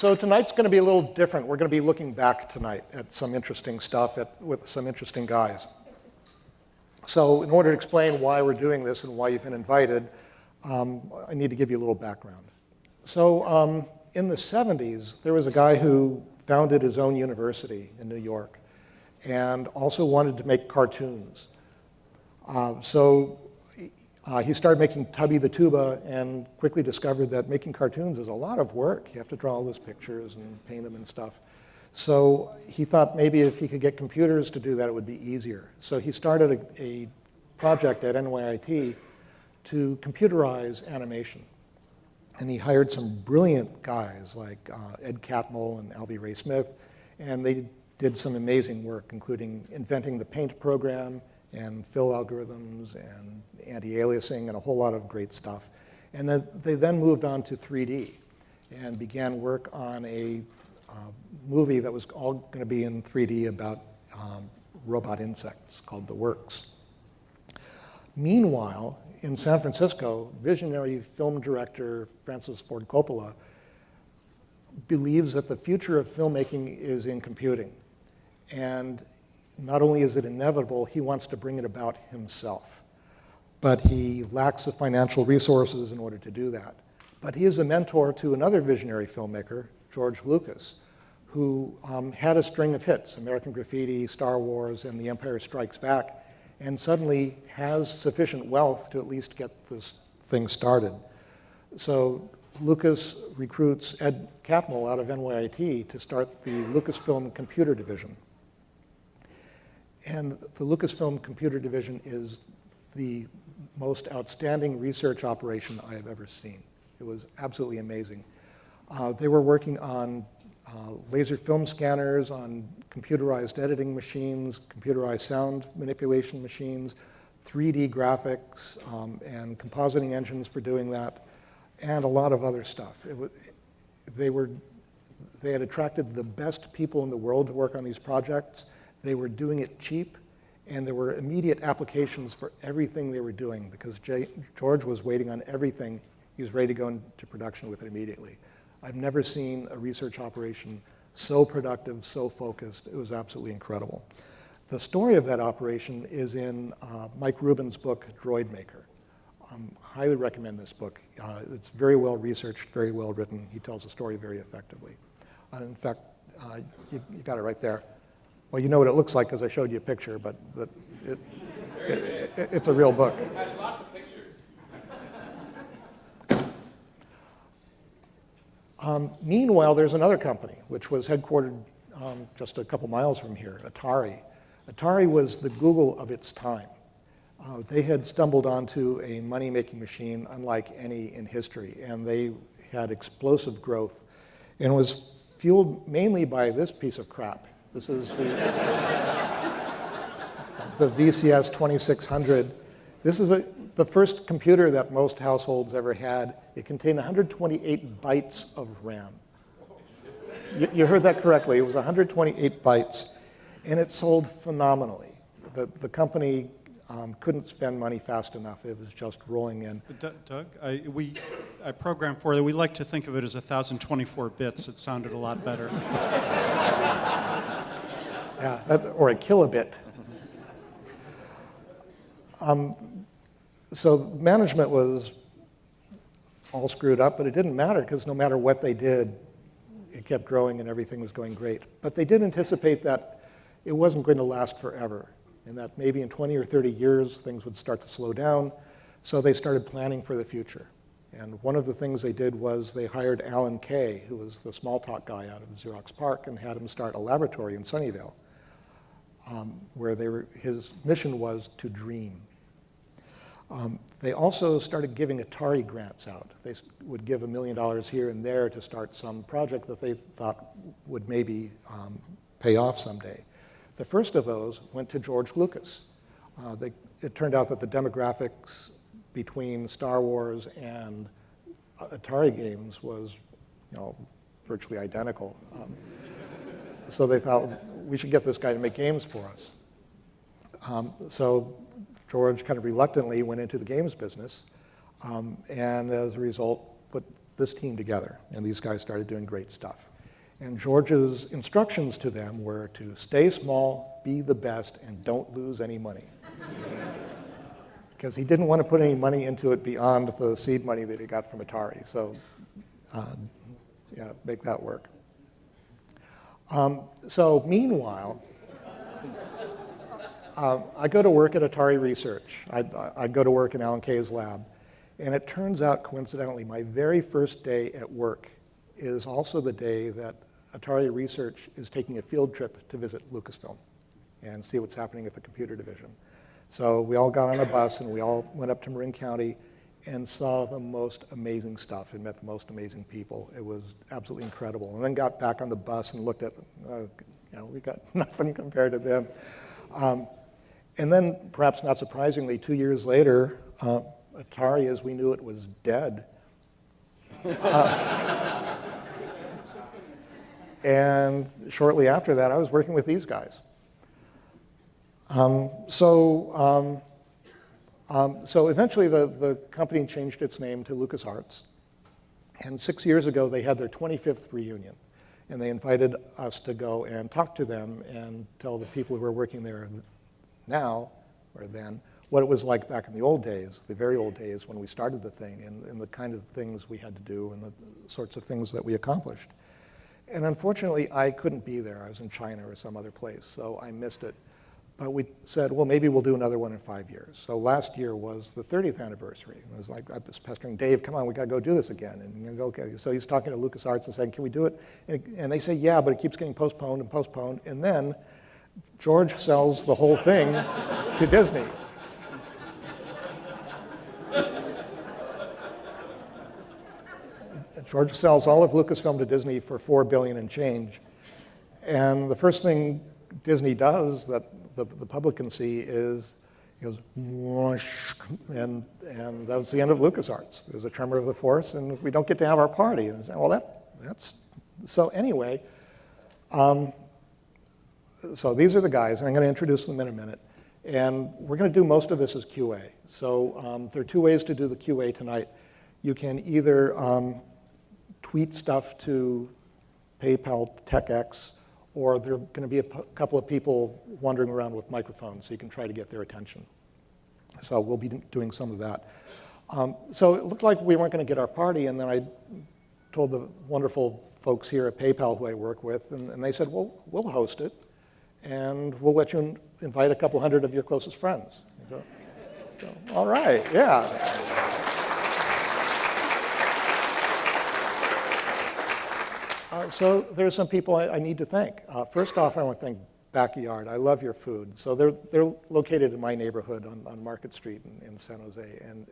So tonight's going to be a little different. We're going to be looking back tonight at some interesting stuff with some interesting guys. So in order to explain why we're doing this and why you've been invited, I need to give you a little background. So in the 70s, there was a guy who founded his own university in New York and also wanted to make cartoons. He started making Tubby the Tuba and quickly discovered that making cartoons is a lot of work. You have to draw all those pictures and paint them and stuff. So he thought maybe if he could get computers to do that, it would be easier. So he started a project at NYIT to computerize animation. And he hired some brilliant guys like Ed Catmull and Albie Ray Smith, and they did some amazing work, including inventing the paint program and fill algorithms and anti-aliasing and a whole lot of great stuff. And then they then moved on to 3D and began work on a movie that was all going to be in 3D about robot insects called The Works. Meanwhile, in San Francisco, visionary film director Francis Ford Coppola believes that the future of filmmaking is in computing. And not only is it inevitable, he wants to bring it about himself. But he lacks the financial resources in order to do that. But he is a mentor to another visionary filmmaker, George Lucas, who had a string of hits, American Graffiti, Star Wars, and The Empire Strikes Back, and suddenly has sufficient wealth to at least get this thing started. So Lucas recruits Ed Catmull out of NYIT to start the Lucasfilm Computer Division. And the Lucasfilm Computer Division is the most outstanding research operation I have ever seen. It was absolutely amazing. They were working on laser film scanners, on computerized editing machines, computerized sound manipulation machines, 3D graphics, and compositing engines for doing that, and a lot of other stuff. They had attracted the best people in the world to work on these projects. They were doing it cheap, and there were immediate applications for everything they were doing because George was waiting on everything. He was ready to go into production with it immediately. I've never seen a research operation so productive, so focused. It was absolutely incredible. The story of that operation is in Mike Rubin's book, Droid Maker. Highly recommend this book. It's very well researched, very well written. He tells the story very effectively. In fact, you got it right there. Well, you know what it looks like because I showed you a picture, but it's a real book. It has lots of pictures. Meanwhile, there's another company, which was headquartered just a couple miles from here, Atari. Atari was the Google of its time. They had stumbled onto a money-making machine unlike any in history, and they had explosive growth, and it was fueled mainly by this piece of crap. This is the VCS 2600. This is the first computer that most households ever had. It contained 128 bytes of RAM. You heard that correctly. It was 128 bytes, and it sold phenomenally. The company couldn't spend money fast enough. It was just rolling in. Doug, I programmed for it. We like to think of it as 1,024 bits. It sounded a lot better. Yeah, or a kilobit. So management was all screwed up, but it didn't matter because no matter what they did, it kept growing and everything was going great. But they did anticipate that it wasn't going to last forever and that maybe in 20 or 30 years things would start to slow down. So they started planning for the future. And one of the things they did was they hired Alan Kay, who was the Smalltalk guy out of Xerox PARC, and had him start a laboratory in Sunnyvale, where his mission was to dream. They also started giving Atari grants out. They would give $1 million here and there to start some project that they thought would maybe pay off someday. The first of those went to George Lucas. It turned out that the demographics between Star Wars and Atari games was, virtually identical. So they thought, we should get this guy to make games for us. So George kind of reluctantly went into the games business, and as a result, put this team together, and these guys started doing great stuff. And George's instructions to them were to stay small, be the best, and don't lose any money. Because he didn't want to put any money into it beyond the seed money that he got from Atari. So, yeah, make that work. So meanwhile, I go to work at Atari Research. I go to work in Alan Kay's lab. And it turns out, coincidentally, my very first day at work is also the day that Atari Research is taking a field trip to visit Lucasfilm and see what's happening at the computer division. So we all got on a bus and we all went up to Marin County and saw the most amazing stuff and met the most amazing people. It was absolutely incredible. And then got back on the bus and looked at, we got nothing compared to them. And then, perhaps not surprisingly, 2 years later, Atari, as we knew it, was dead. And shortly after that, I was working with these guys. So eventually the company changed its name to LucasArts. And 6 years ago, they had their 25th reunion. And they invited us to go and talk to them and tell the people who are working there now, or then, what it was like back in the old days, the very old days when we started the thing, and the kind of things we had to do and the sorts of things that we accomplished. And unfortunately, I couldn't be there. I was in China or some other place, so I missed it. But we said, well, maybe we'll do another one in 5 years. So last year was the 30th anniversary. It was like, I was pestering Dave, come on, we gotta go do this again. And you go, okay. So he's talking to LucasArts and saying, can we do it? And they say, yeah, but it keeps getting postponed and postponed. And then George sells the whole thing to Disney. George sells all of Lucasfilm to Disney for $4 billion and change. And the first thing Disney does that the public can see is, he goes, whoosh, and that was the end of LucasArts. There's a tremor of the force, and we don't get to have our party. And I say, well, that's, so anyway, so these are the guys, and I'm going to introduce them in a minute. And we're going to do most of this as QA. So there are two ways to do the QA tonight. You can either tweet stuff to PayPal TechX, or there are going to be a couple of people wandering around with microphones, so you can try to get their attention. So we'll be doing some of that. So it looked like we weren't going to get our party, and then I told the wonderful folks here at PayPal who I work with, and they said, well, we'll host it, and we'll let you invite a couple hundred of your closest friends. So, all right, yeah. So there's some people I need to thank. First off, I want to thank Backyard. I love your food. So they're located in my neighborhood on Market Street in San Jose, and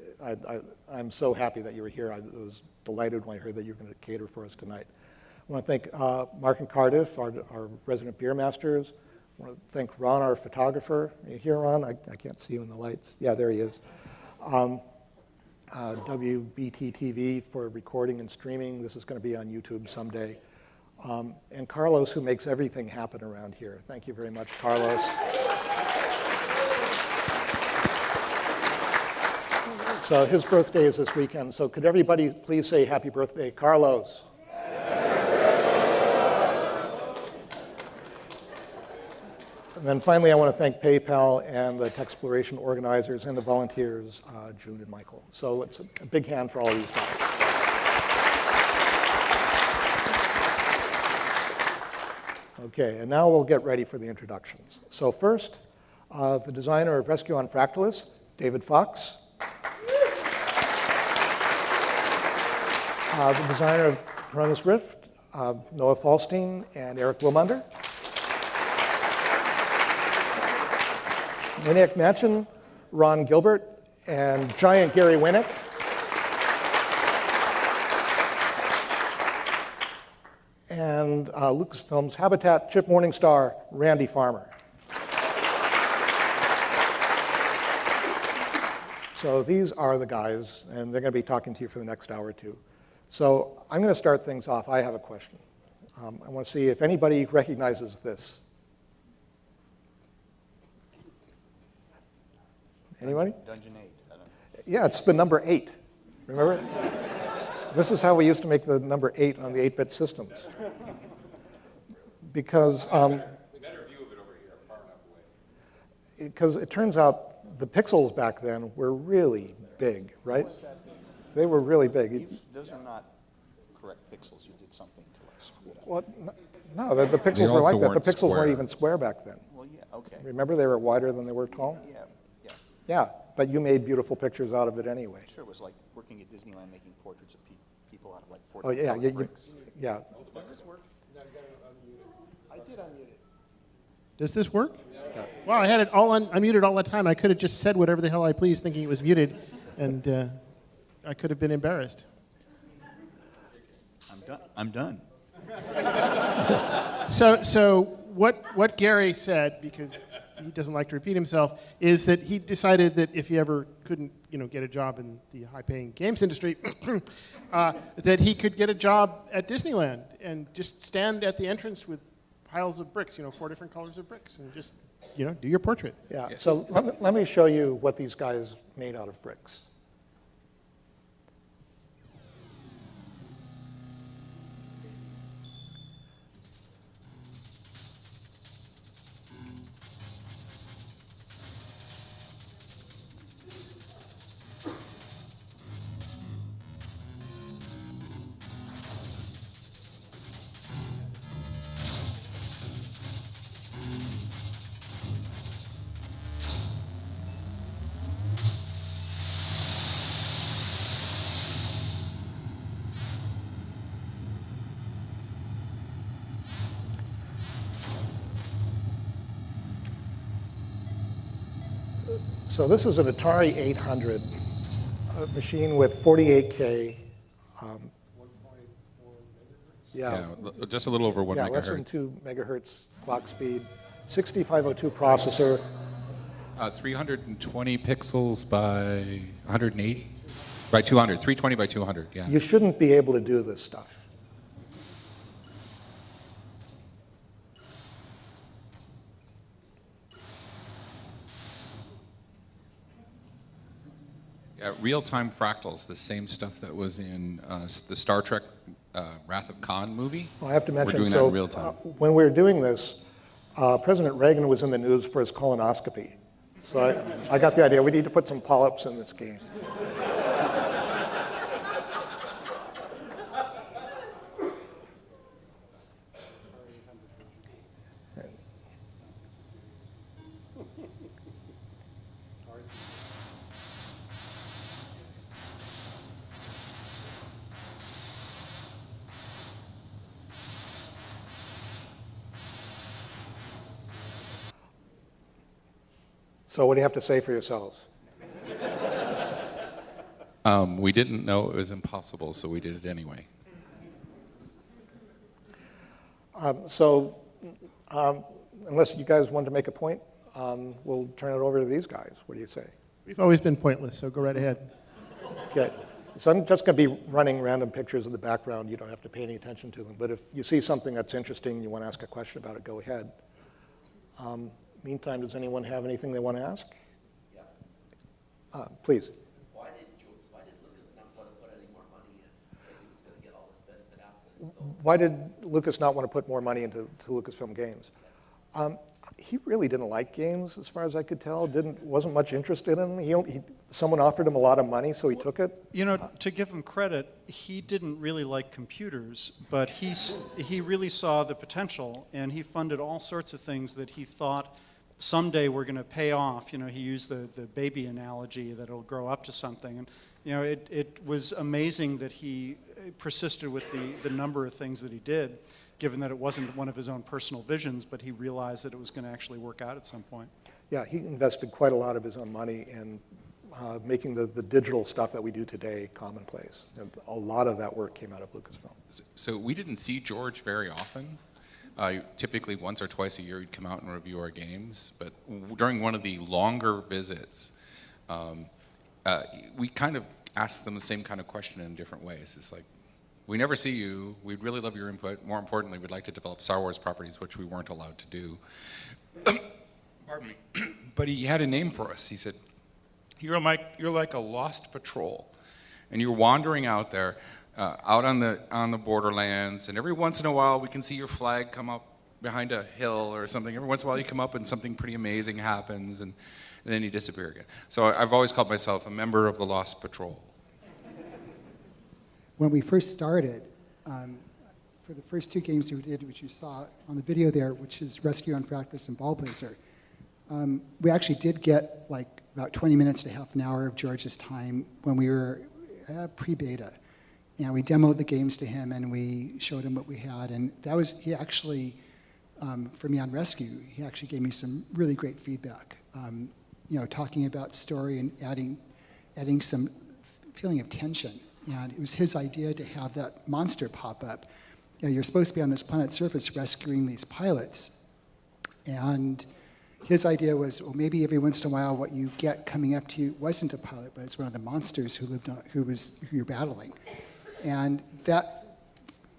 I'm so happy that you were here. I was delighted when I heard that you were going to cater for us tonight. I want to thank Mark and Cardiff, our resident beer masters. I want to thank Ron, our photographer. Are you here, Ron? I can't see you in the lights. Yeah, there he is. WBT-TV for recording and streaming. This is going to be on YouTube someday. And Carlos, who makes everything happen around here. Thank you very much, Carlos. So his birthday is this weekend. So could everybody please say happy birthday, Carlos? And then finally, I want to thank PayPal and the TechXploration organizers and the volunteers, Jude and Michael. So it's a big hand for all these guys. Okay, and now we'll get ready for the introductions. So first, the designer of Rescue on Fractalus, David Fox. The designer of Coronis Rift, Noah Falstein and Aric Wilmunder. Winnick Mansion, Ron Gilbert, and giant Gary Winnick. And Lucasfilm's Habitat, Chip Morningstar, Randy Farmer. So these are the guys, and they're going to be talking to you for the next hour or two. So I'm going to start things off. I have a question. I want to see if anybody recognizes this. Anybody? Dungeon 8. Yeah, it's the number 8. Remember? This is how we used to make the number 8 on the 8-bit systems. because because it turns out the pixels back then were really big, right? They were really big. Those are not correct pixels. You did something to like screw it up. Well, no, the pixels were like that. The pixels weren't even square back then. Well, yeah, okay. Remember, they were wider than they were tall? Yeah, yeah. Yeah, but you made beautiful pictures out of it anyway. Sure, it was like working at Disneyland making portraits of people out of like 40 Oh, yeah, bricks. yeah. Does this work? I did unmute it. Does this work? Yeah. Wow, I had it all unmuted all the time. I could have just said whatever the hell I pleased thinking it was muted, and I could have been embarrassed. I'm done. So what Gary said, because he doesn't like to repeat himself, is that he decided that if he ever couldn't, get a job in the high-paying games industry, that he could get a job at Disneyland and just stand at the entrance with piles of bricks, 4 different colors of bricks, and just, do your portrait. Yeah, so let me show you what these guys made out of bricks. So this is an Atari 800, a machine with 48K. Yeah, just a little over 1 megahertz. Yeah, less than 2 megahertz clock speed, 6502 processor. 320 pixels by 180 by 200, 320 by 200, yeah. You shouldn't be able to do this stuff. Yeah, real-time fractals, the same stuff that was in the Star Trek Wrath of Khan movie. Well, I have to mention, we're doing that in real time. When we were doing this, President Reagan was in the news for his colonoscopy. So I got the idea, we need to put some polyps in this game. So what do you have to say for yourselves? We didn't know it was impossible, so we did it anyway. Unless you guys want to make a point, we'll turn it over to these guys. What do you say? We've always been pointless, so go right ahead. Okay. So I'm just going to be running random pictures in the background. You don't have to pay any attention to them. But if you see something that's interesting, you want to ask a question about it, go ahead. Meantime, does anyone have anything they want to ask? Yeah. Please. Why did Lucas not want to put any more money in if he was going to get all this benefit out of this? Why did Lucas not want to put more money into Lucasfilm Games? He really didn't like games, as far as I could tell. Wasn't much interested in them. Someone offered him a lot of money, so he took it. To give him credit, he didn't really like computers, but he really saw the potential, and he funded all sorts of things that he thought someday were going to pay off. He used the baby analogy that it'll grow up to something, and it was amazing that he persisted with the number of things that he did, given that it wasn't one of his own personal visions, but he realized that it was going to actually work out at some point. Yeah, he invested quite a lot of his own money in making the digital stuff that we do today commonplace. And a lot of that work came out of Lucasfilm. So we didn't see George very often. Typically once or twice a year he'd come out and review our games, but during one of the longer visits, we kind of asked them the same kind of question in different ways. It's like, we never see you, we'd really love your input. More importantly, we'd like to develop Star Wars properties, which we weren't allowed to do. Pardon me. But he had a name for us. He said, you're like a lost patrol, and you're wandering out there, out on the borderlands, and every once in a while we can see your flag come up behind a hill or something. Every once in a while you come up and something pretty amazing happens, and then you disappear again. So I've always called myself a member of the Lost Patrol. When we first started, for the first 2 games we did, which you saw on the video there, which is Rescue on Practice and Ball Blazer, we actually did get like about 20 minutes to half an hour of George's time when we were pre-beta. And we demoed the games to him, and we showed him what we had. And that was, he actually, for me on Rescue, he actually gave me some really great feedback. You know, talking about story and adding some feeling of tension. And it was his idea to have that monster pop up. You know, you're supposed to be on this planet's surface rescuing these pilots. And his idea was, well, maybe every once in a while what you get coming up to you wasn't a pilot, but it's one of the monsters who who you're battling. And that,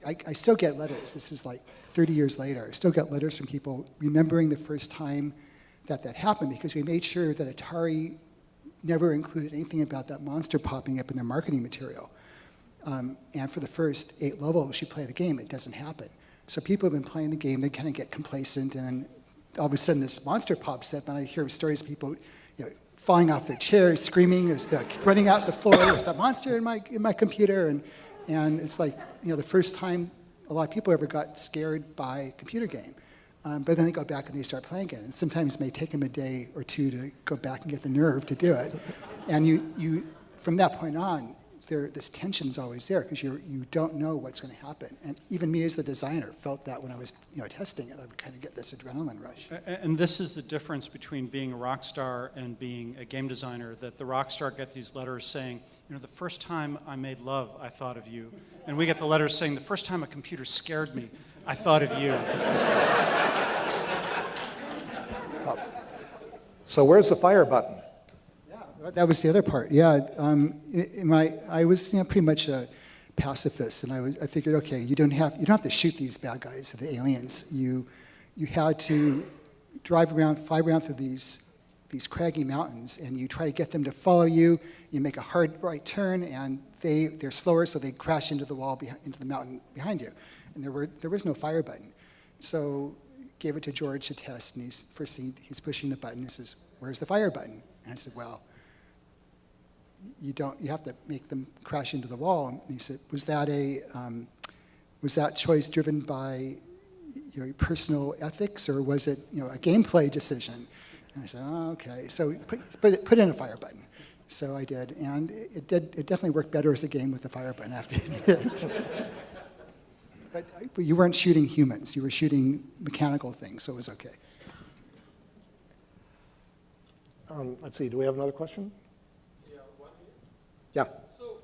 I still get letters. This is like 30 years later. I still get letters from people remembering the first time that happened, because we made sure that Atari never included anything about that monster popping up in their marketing material. And for the first 8 levels you play the game, it doesn't happen. So people have been playing the game, they kind of get complacent, and all of a sudden this monster pops up, and I hear stories of people, you know, falling off their chairs, screaming, there's running out the floor, there's that monster in my computer, and it's like, you know, the first time a lot of people ever got scared by a computer game. But then they go back and they start playing again. And sometimes it may take them a day or 2 to go back and get the nerve to do it. And you from that point on, this tension's always there, because you don't know what's going to happen. And even me as the designer felt that when I was, you know, testing it. I would kind of get this adrenaline rush. And this is the difference between being a rock star and being a game designer, that the rock star get these letters saying, you know, the first time I made love, I thought of you. And we get the letters saying, the first time a computer scared me, I thought of you. So where's the fire button? Yeah, that was the other part. Yeah, I was, you know, pretty much a pacifist, and I figured, okay, you don't have to shoot these bad guys, the aliens. You had to fly around through these craggy mountains, and you try to get them to follow you. You make a hard right turn, and they're slower, so they crash into the wall, into the mountain behind you. And there was no fire button. So gave it to George to test, and he's pushing the button. He says, "Where's the fire button?" And I said, "Well, you have to make them crash into the wall." And he said, was that choice driven by your personal ethics, or was it, you know, a gameplay decision? And I said, "Oh, okay." So put in a fire button. So I did, and it definitely worked better as a game with the fire button, I have to admit. But you weren't shooting humans, you were shooting mechanical things, so it was okay. Let's see, do we have another question? Yeah, one here. Yeah. So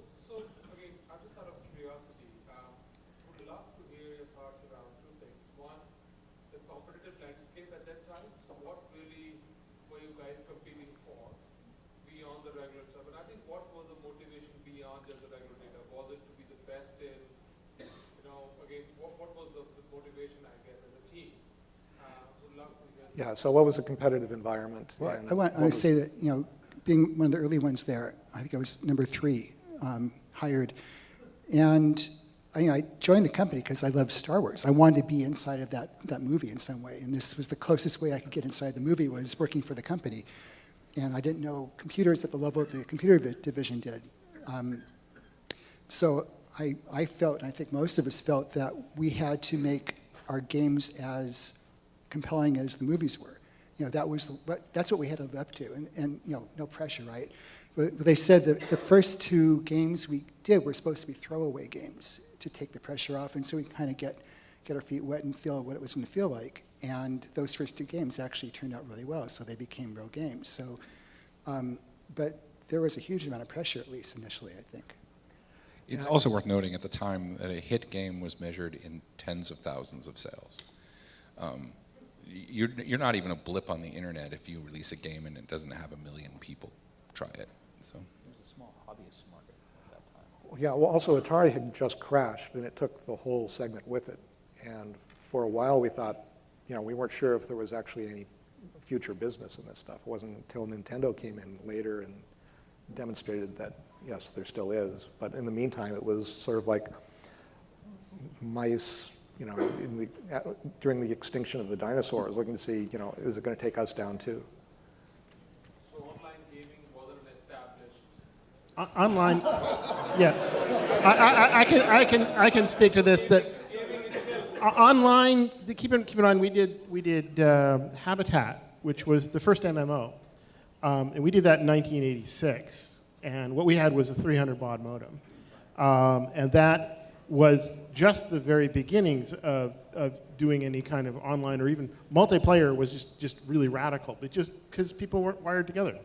again, just out of curiosity, would love to hear your thoughts around 2 things. One, the competitive landscape at that time. So what really were you guys competing for beyond the regular stuff? And I think what was the motivation beyond just the regular data? Was it to be the best in, you know, again, what was the motivation, I guess, as a team? Would love to hear. Yeah, so what was the competitive environment? Well, and I want to say that, you know, being one of the early ones there, I think I was number 3 hired. And I joined the company because I loved Star Wars. I wanted to be inside of that movie in some way. And this was the closest way I could get inside the movie, was working for the company. And I didn't know computers at the level that the computer division did. So I felt, and I think most of us felt, that we had to make our games as compelling as the movies were. You know, that's what we had to live up to, and you know, no pressure, right? But they said that the first 2 games we did were supposed to be throwaway games to take the pressure off, and so we kind of get our feet wet and feel what it was going to feel like. And those first 2 games actually turned out really well, so they became real games. So, but there was a huge amount of pressure, at least initially, I think. It's also worth noting at the time that a hit game was measured in tens of thousands of sales. You're not even a blip on the internet if you release a game and it doesn't have 1 million people try it. So It was a small hobbyist market at that time. Yeah, well, also Atari had just crashed, and it took the whole segment with it. And for a while we thought, you know, we weren't sure if there was actually any future business in this stuff. It wasn't until Nintendo came in later and demonstrated that, yes, there still is. But in the meantime, it was sort of like mice you know, during the extinction of the dinosaurs, looking to see, you know, is it going to take us down too? So online gaming wasn't established. Online, yeah. I can speak to this. That online, keep in mind, we did Habitat, which was the first MMO, and we did that in 1986. And what we had was a 300 baud modem, and that was just the very beginnings of doing any kind of online or even multiplayer was just really radical, but just because people weren't wired together.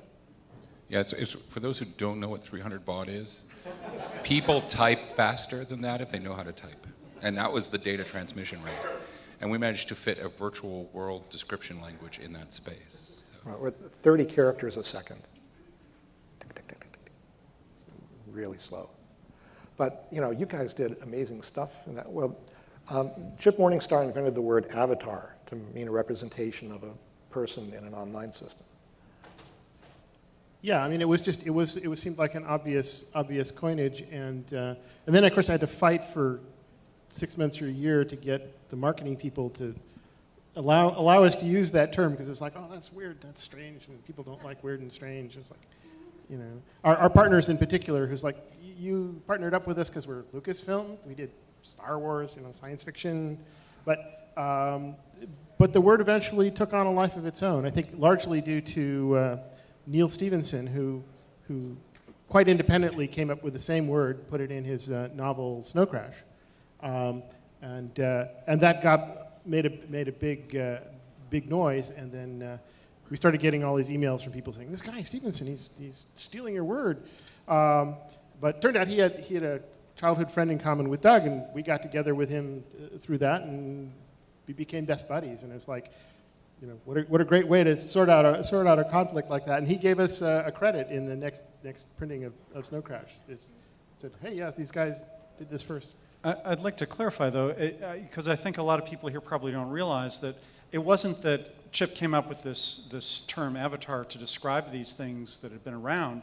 Yeah, it's for those who don't know what 300 baud is, people type faster than that if they know how to type. And that was the data transmission rate. And we managed to fit a virtual world description language in that space. So. Right, we're 30 characters a second. Tick, tick, tick, tick, tick. Really slow. But, you know, you guys did amazing stuff in that. Well, Chip Morningstar invented the word avatar to mean a representation of a person in an online system. Yeah, I mean, it seemed like an obvious coinage, and then of course I had to fight for 6 months or a year to get the marketing people to allow us to use that term, because it's like, oh, that's weird, that's strange, and people don't like weird and strange. It's like, you know, our partners in particular, who's like, you partnered up with us because we're Lucasfilm. We did Star Wars, you know, science fiction, but the word eventually took on a life of its own. I think largely due to Neil Stevenson, who quite independently came up with the same word, put it in his novel Snow Crash, and that made a big noise, and then we started getting all these emails from people saying, this guy Stevenson, he's stealing your word. But it turned out he had a childhood friend in common with Doug, and we got together with him through that, and we became best buddies. And it's like, you know, what a great way to sort out a conflict like that. And he gave us a credit in the next printing of Snow Crash. Said, hey, yeah, these guys did this first. I'd like to clarify, though, because I think a lot of people here probably don't realize that it wasn't that Chip came up with this term avatar to describe these things that had been around.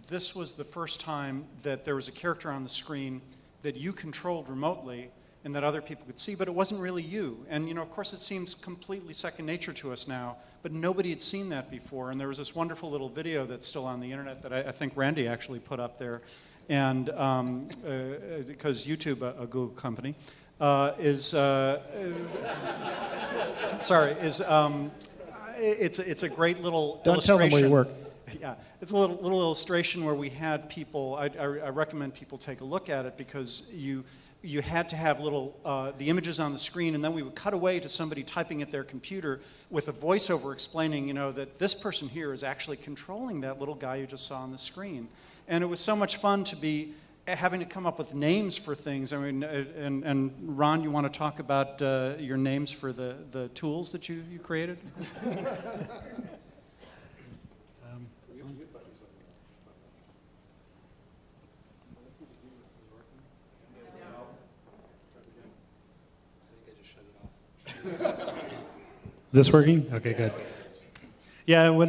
This was the first time that there was a character on the screen that you controlled remotely and that other people could see, but it wasn't really you. And, you know, of course, it seems completely second nature to us now, but nobody had seen that before. And there was this wonderful little video that's still on the internet that I think Randy actually put up there, and because YouTube, a Google company, it's a great little illustration. Don't tell them where you work. Yeah, it's a little illustration where we had people. I recommend people take a look at it, because you had to have the images on the screen, and then we would cut away to somebody typing at their computer with a voiceover explaining, you know, that this person here is actually controlling that little guy you just saw on the screen. And it was so much fun to be having to come up with names for things. I mean, and Ron, you want to talk about your names for the tools that you created? Is this working? Okay, good. Yeah, when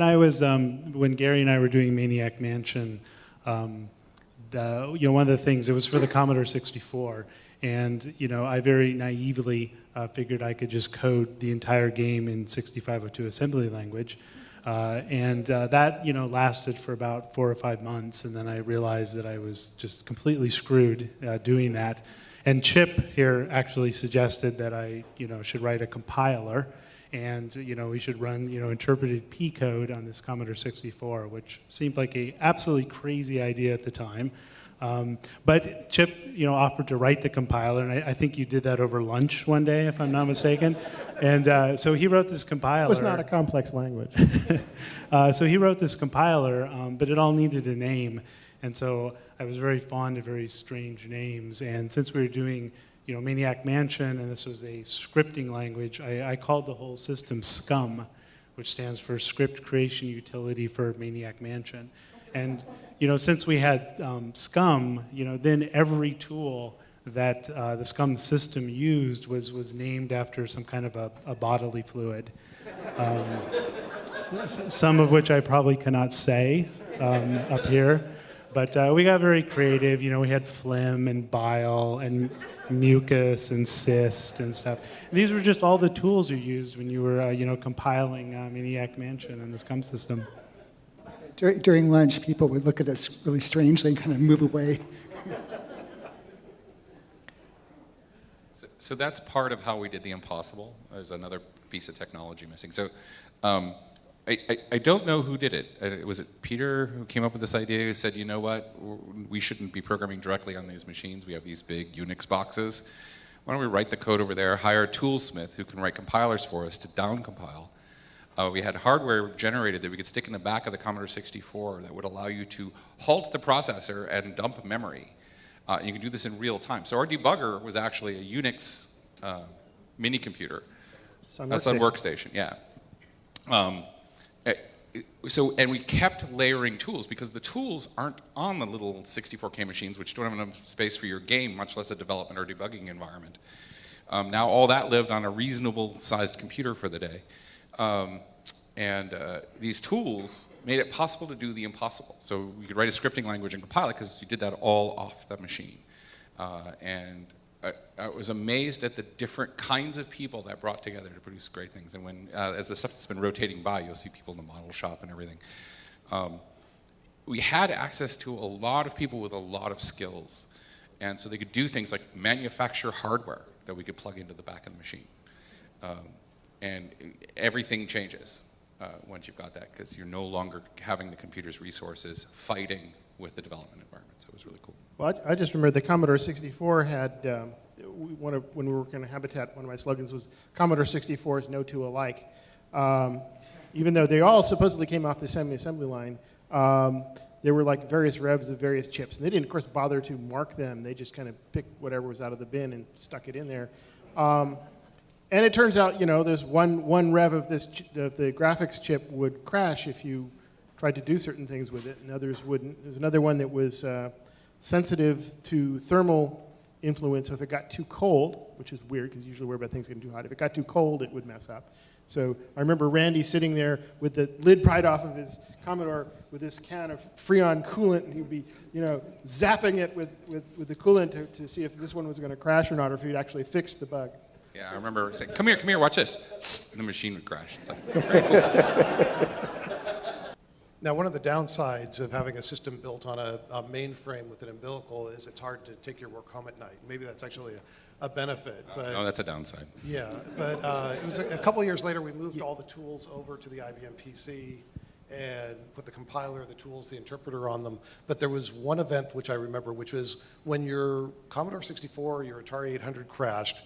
Gary and I were doing Maniac Mansion, you know, one of the things, it was for the Commodore 64, and you know, I very naively figured I could just code the entire game in 6502 assembly language, and that, you know, lasted for about 4 or 5 months, and then I realized that I was just completely screwed doing that. And Chip here actually suggested that I, you know, should write a compiler, and you know, we should run, you know, interpreted P code on this Commodore 64, which seemed like a absolutely crazy idea at the time. But Chip, you know, offered to write the compiler, and I think you did that over lunch one day, if I'm not mistaken. And so he wrote this compiler. It was not a complex language. So he wrote this compiler, but it all needed a name, and so I was very fond of very strange names. And since we were doing, you know, Maniac Mansion, and this was a scripting language, I called the whole system SCUM, which stands for Script Creation Utility for Maniac Mansion. And, you know, since we had SCUM, you know, then every tool that the SCUM system used was named after some kind of a bodily fluid. Some of which I probably cannot say up here. But we got very creative. You know, we had phlegm and bile and mucus and cyst and stuff. And these were just all the tools you used when you were, you know, compiling Maniac Mansion and the SCUM system. During lunch, people would look at us really strangely and kind of move away. So that's part of how we did the impossible. There's another piece of technology missing. So I don't know who did it. Was it Peter who came up with this idea, who said, you know what, we shouldn't be programming directly on these machines. We have these big Unix boxes. Why don't we write the code over there, hire a toolsmith who can write compilers for us to down-compile. We had hardware generated that we could stick in the back of the Commodore 64 that would allow you to halt the processor and dump memory. You can do this in real time. So our debugger was actually a Unix mini computer. Sun Workstation, yeah. And we kept layering tools because the tools aren't on the little 64K machines, which don't have enough space for your game, much less a development or debugging environment. Now all that lived on a reasonable sized computer for the day. These tools made it possible to do the impossible. So you could write a scripting language and compile it because you did that all off the machine. I was amazed at the different kinds of people that brought together to produce great things. And when, as the stuff that's been rotating by, you'll see people in the model shop and everything. We had access to a lot of people with a lot of skills. And so they could do things like manufacture hardware that we could plug into the back of the machine. And everything changes once you've got that, because you're no longer having the computer's resources fighting with the development environment. So it was really cool. Well, I just remember the Commodore 64 had, when we were working on Habitat, one of my slogans was Commodore 64 is no two alike. Even though they all supposedly came off the semi-assembly line, there were like various revs of various chips. And they didn't, of course, bother to mark them. They just kind of picked whatever was out of the bin and stuck it in there. And it turns out, you know, there's one rev of this of the graphics chip would crash if you tried to do certain things with it, and others wouldn't. There's another one that was sensitive to thermal influence. So if it got too cold, which is weird because you usually worry about things getting too hot, if it got too cold, it would mess up. So I remember Randy sitting there with the lid pried off of his Commodore with this can of Freon coolant, and he'd be, you know, zapping it with the coolant to see if this one was going to crash or not, or if he'd actually fixed the bug. Yeah, I remember saying, come here, watch this. And the machine would crash. It's like, very cool. Now, one of the downsides of having a system built on a mainframe with an umbilical is it's hard to take your work home at night. Maybe that's actually a benefit. But, no, that's a downside. Yeah, but it was a couple years later, we moved all the tools over to the IBM PC and put the compiler, the tools, the interpreter on them. But there was one event which I remember, which was when your Commodore 64 or your Atari 800 crashed,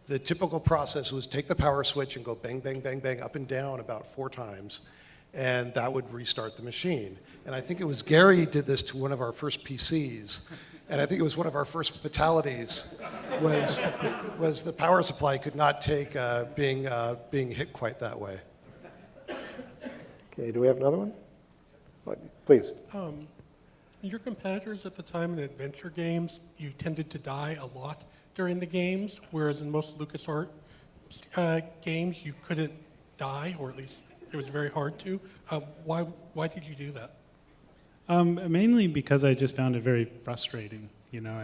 the typical process was take the power switch and go bang, bang, bang, bang, up and down about 4 times, and that would restart the machine. And I think it was Gary did this to one of our first PCs, and I think it was one of our first fatalities was the power supply could not take being hit quite that way. Okay, do we have another one? Please. Your competitors at the time in adventure games, you tended to die a lot during the games, whereas in most LucasArts games you couldn't die, or at least it was very hard to. Why did you do that? Mainly because I just found it very frustrating. You know,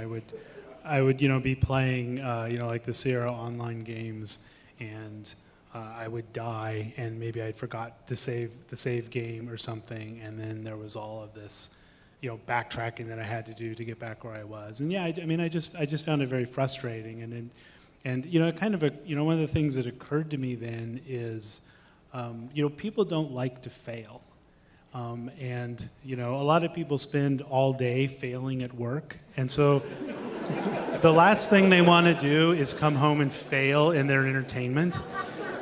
I would you know, be playing you know, like the Sierra Online games, and I would die, and maybe I'd forgot to save the save game or something, and then there was all of this, you know, backtracking that I had to do to get back where I was. And yeah, I mean, I just found it very frustrating. And you know, kind of you know, one of the things that occurred to me then is, you know, people don't like to fail. And you know, a lot of people spend all day failing at work, and so the last thing they want to do is come home and fail in their entertainment.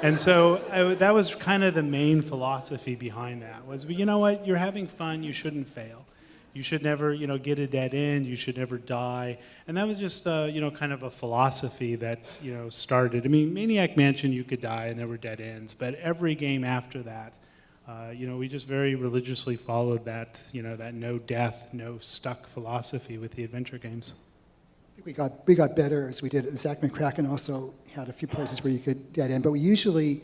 And so that was kind of the main philosophy behind that, was, you know what, you're having fun, you shouldn't fail. You should never, you know, get a dead end, you should never die. And that was just, you know, kind of a philosophy that, you know, started. I mean, Maniac Mansion, you could die and there were dead ends, but every game after that, you know, we just very religiously followed that, you know, that no death, no stuck philosophy with the adventure games. I think we got better as we did. Zach McCracken also had a few places where you could dead end, but we usually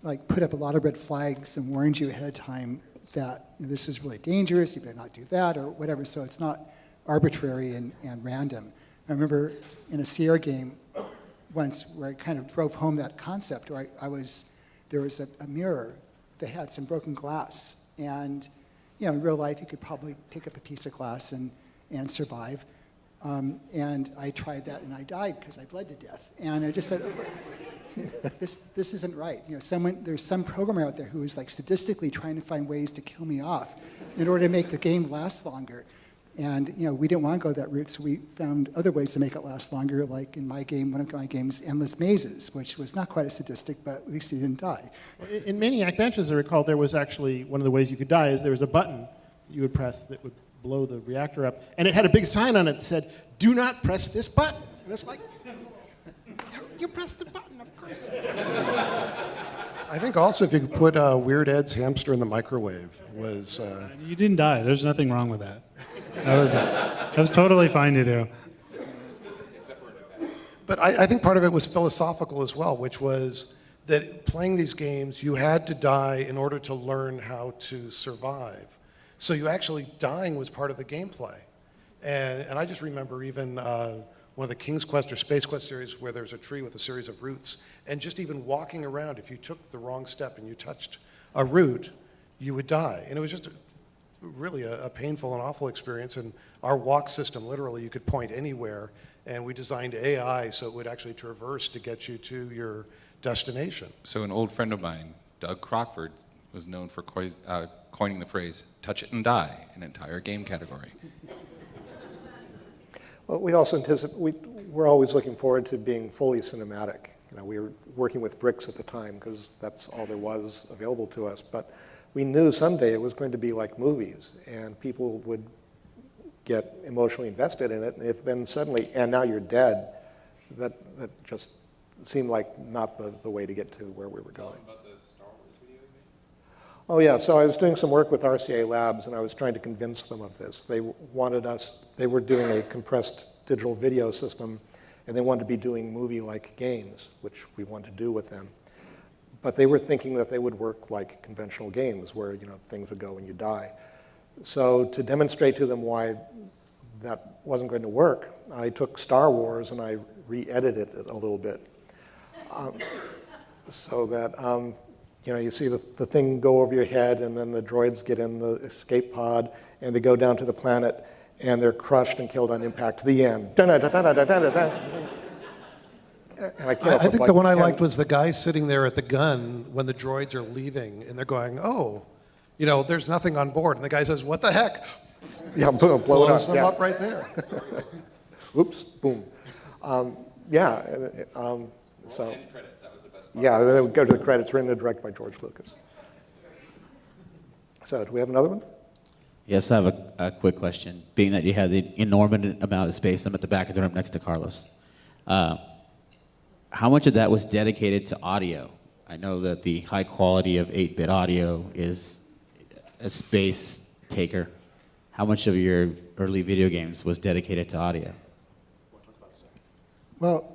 like put up a lot of red flags and warned you ahead of time that this is really dangerous, you better not do that or whatever, so it's not arbitrary and random. I remember in a Sierra game once where I kind of drove home that concept where there was a mirror that had some broken glass, and in real life you could probably pick up a piece of glass and survive. And I tried that and I died because I bled to death. And I just said, this isn't right. There's some programmer out there who is like sadistically trying to find ways to kill me off in order to make the game last longer. And we didn't want to go that route, so we found other ways to make it last longer, like in my game, one of my games, Endless Mazes, which was not quite as sadistic, but at least you didn't die. In Maniac Mansion, as I recall, there was actually one of the ways you could die is there was a button you would press that would blow the reactor up, and it had a big sign on it that said, "Do not press this button." And it's like, you pressed the button, of course. I think also if you could put Weird Ed's hamster in the microwave was... You didn't die. There's nothing wrong with that. That was totally fine to do. But I think part of it was philosophical as well, which was that playing these games, you had to die in order to learn how to survive. So you actually dying was part of the gameplay. And I just remember even one of the King's Quest or Space Quest series where there's a tree with a series of roots, and just even walking around, if you took the wrong step and you touched a root, you would die. And it was just really a painful and awful experience. And our walk system, literally, you could point anywhere, and we designed AI so it would actually traverse to get you to your destination. So an old friend of mine, Doug Crockford, was known for coining the phrase, touch it and die, an entire game category. Well, we also we're always looking forward to being fully cinematic. We were working with bricks at the time because that's all there was available to us. But we knew someday it was going to be like movies, and people would get emotionally invested in it. And if then suddenly, and now you're dead, that just seemed like not the way to get to where we were going. Oh yeah, so I was doing some work with RCA Labs, and I was trying to convince them of this. They were doing a compressed digital video system, and they wanted to be doing movie-like games, which we wanted to do with them. But they were thinking that they would work like conventional games, where things would go and you die. So to demonstrate to them why that wasn't going to work, I took Star Wars and I re-edited it a little bit, so that you see the thing go over your head, and then the droids get in the escape pod, and they go down to the planet, and they're crushed and killed on impact to the end. And I think the one I liked was the guy sitting there at the gun when the droids are leaving, and they're going, "Oh, there's nothing on board," and the guy says, "What the heck?" Yeah, blow it up. Them up right there. Oops, boom. So. End credits, that was the best part. Yeah, they would go to the credits, written and directed by George Lucas. So, do we have another one? Yes, I have a quick question. Being that you have the enormous amount of space, I'm at the back of the room next to Carlos. How much of that was dedicated to audio? I know that the high quality of 8-bit audio is a space taker. How much of your early video games was dedicated to audio? Well,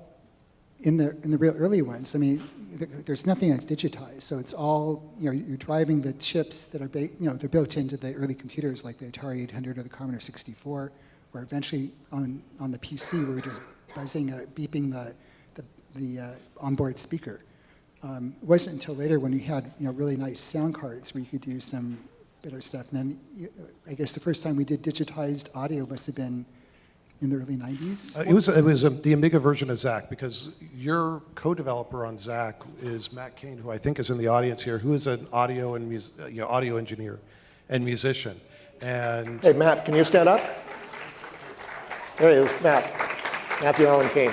in the real early ones, there's nothing that's digitized, so it's all you're driving the chips that are they're built into the early computers like the Atari 800 or the Commodore 64, or eventually on the PC we were just buzzing, beeping the onboard speaker. It wasn't until later when we had really nice sound cards where you could do some better stuff. And then I guess the first time we did digitized audio must have been in the early 90s? It was the Amiga version of Zach, because your co-developer on Zach is Matt Cain, who I think is in the audience here, who is an audio and audio engineer and musician. And hey, Matt, can you stand up? There he is, Matthew Allen Cain.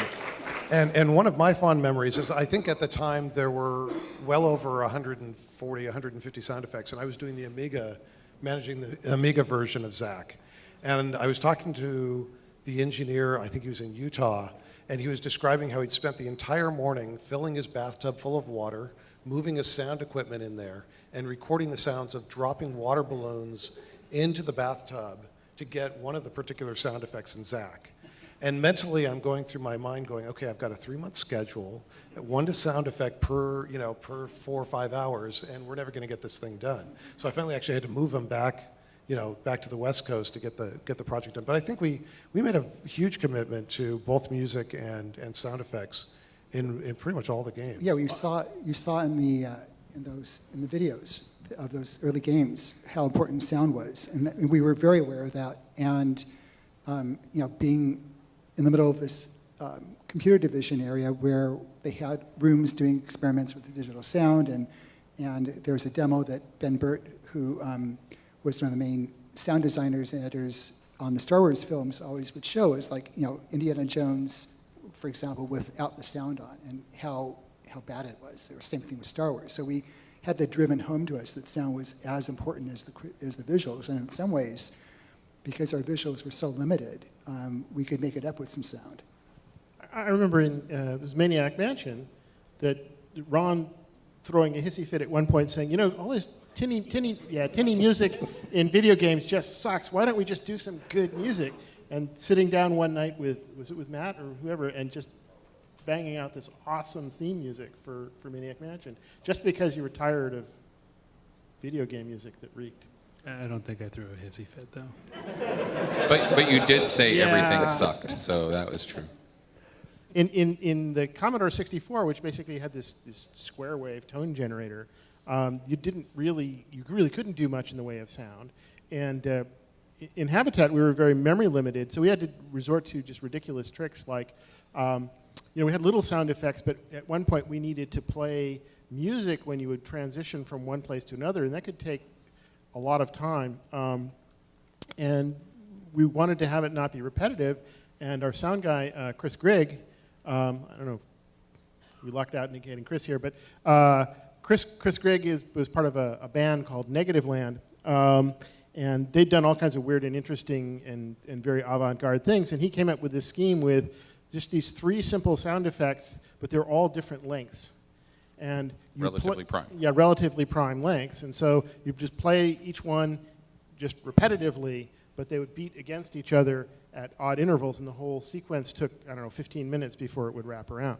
And one of my fond memories is I think at the time there were well over 140, 150 sound effects, and I was doing the Amiga, managing the Amiga version of Zach. And I was talking to the engineer, I think he was in Utah, and he was describing how he'd spent the entire morning filling his bathtub full of water, moving his sound equipment in there, and recording the sounds of dropping water balloons into the bathtub to get one of the particular sound effects in Zach. And mentally, I'm going through my mind going, okay, I've got a 3-month schedule, 1 to sound effect per, per 4 or 5 hours, and we're never going to get this thing done. So I finally actually had to move them back, back to the West Coast to get the project done. But I think we made a huge commitment to both music and sound effects in pretty much all the games. Yeah, well, you saw in the videos of those early games how important sound was, and we were very aware of that. And being in the middle of this computer division area where they had rooms doing experiments with the digital sound, and there was a demo that Ben Burt, who was one of the main sound designers and editors on the Star Wars films, always would show is like, Indiana Jones, for example, without the sound on, and how bad it was. Or same thing with Star Wars. So we had that driven home to us that sound was as important as the visuals, and in some ways, because our visuals were so limited, we could make it up with some sound. I remember in it was Maniac Mansion that Ron throwing a hissy fit at one point saying, all this tinny music in video games just sucks. Why don't we just do some good music? And sitting down one night was it with Matt or whoever, and just banging out this awesome theme music for Maniac Mansion, just because you were tired of video game music that reeked. I don't think I threw a hissy fit, though. But you did say everything sucked, so that was true. In the Commodore 64, which basically had this square wave tone generator, you really couldn't do much in the way of sound. And in Habitat, we were very memory limited, so we had to resort to just ridiculous tricks like, we had little sound effects, but at one point we needed to play music when you would transition from one place to another, and that could take a lot of time. And we wanted to have it not be repetitive, and our sound guy, Chris Grigg, I don't know if we lucked out in getting Chris here, but Chris Grigg was part of a band called Negative Land, and they'd done all kinds of weird and interesting and very avant-garde things, and he came up with this scheme with just these 3 simple sound effects, but they're all different lengths. And relatively prime. Yeah, relatively prime lengths. And so you just play each one just repetitively, but they would beat against each other at odd intervals, and the whole sequence took, 15 minutes before it would wrap around.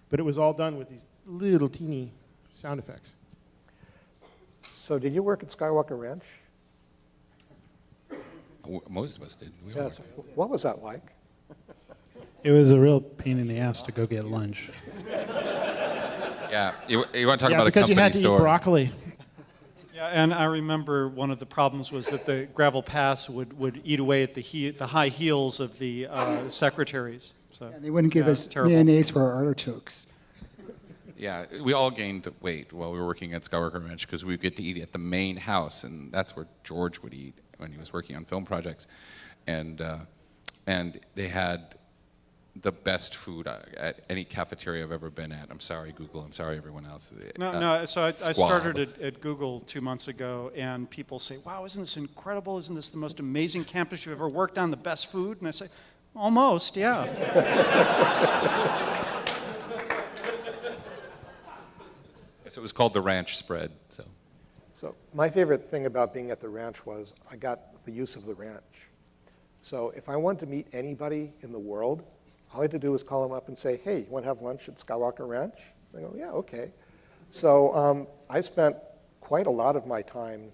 But it was all done with these little teeny sound effects. So did you work at Skywalker Ranch? Most of us did. We all Yes. did. What was that like? It was a real pain in the ass to go get lunch. Yeah, you want to talk about a because company you had to store. eat broccoli. Yeah, and I remember one of the problems was that the gravel paths would eat away at the high heels of the secretaries. So, And they wouldn't give yeah, us it's terrible. mayonnaise for our artichokes. Yeah, we all gained weight while we were working at Skywalker Ranch because we would get to eat at the main house, and that's where George would eat when he was working on film projects. And they had the best food at any cafeteria I've ever been at. I'm sorry, Google. I'm sorry, everyone else. No. So I Squab. started at Google 2 months ago, and people say, "Wow, isn't this incredible? Isn't this the most amazing campus you've ever worked on? The best food?" And I say, "Almost, yeah." So it was called the Ranch Spread. So my favorite thing about being at the ranch was I got the use of the ranch. So if I wanted to meet anybody in the world, all I had to do was call them up and say, "Hey, you want to have lunch at Skywalker Ranch?" They go, "Yeah, okay." So I spent quite a lot of my time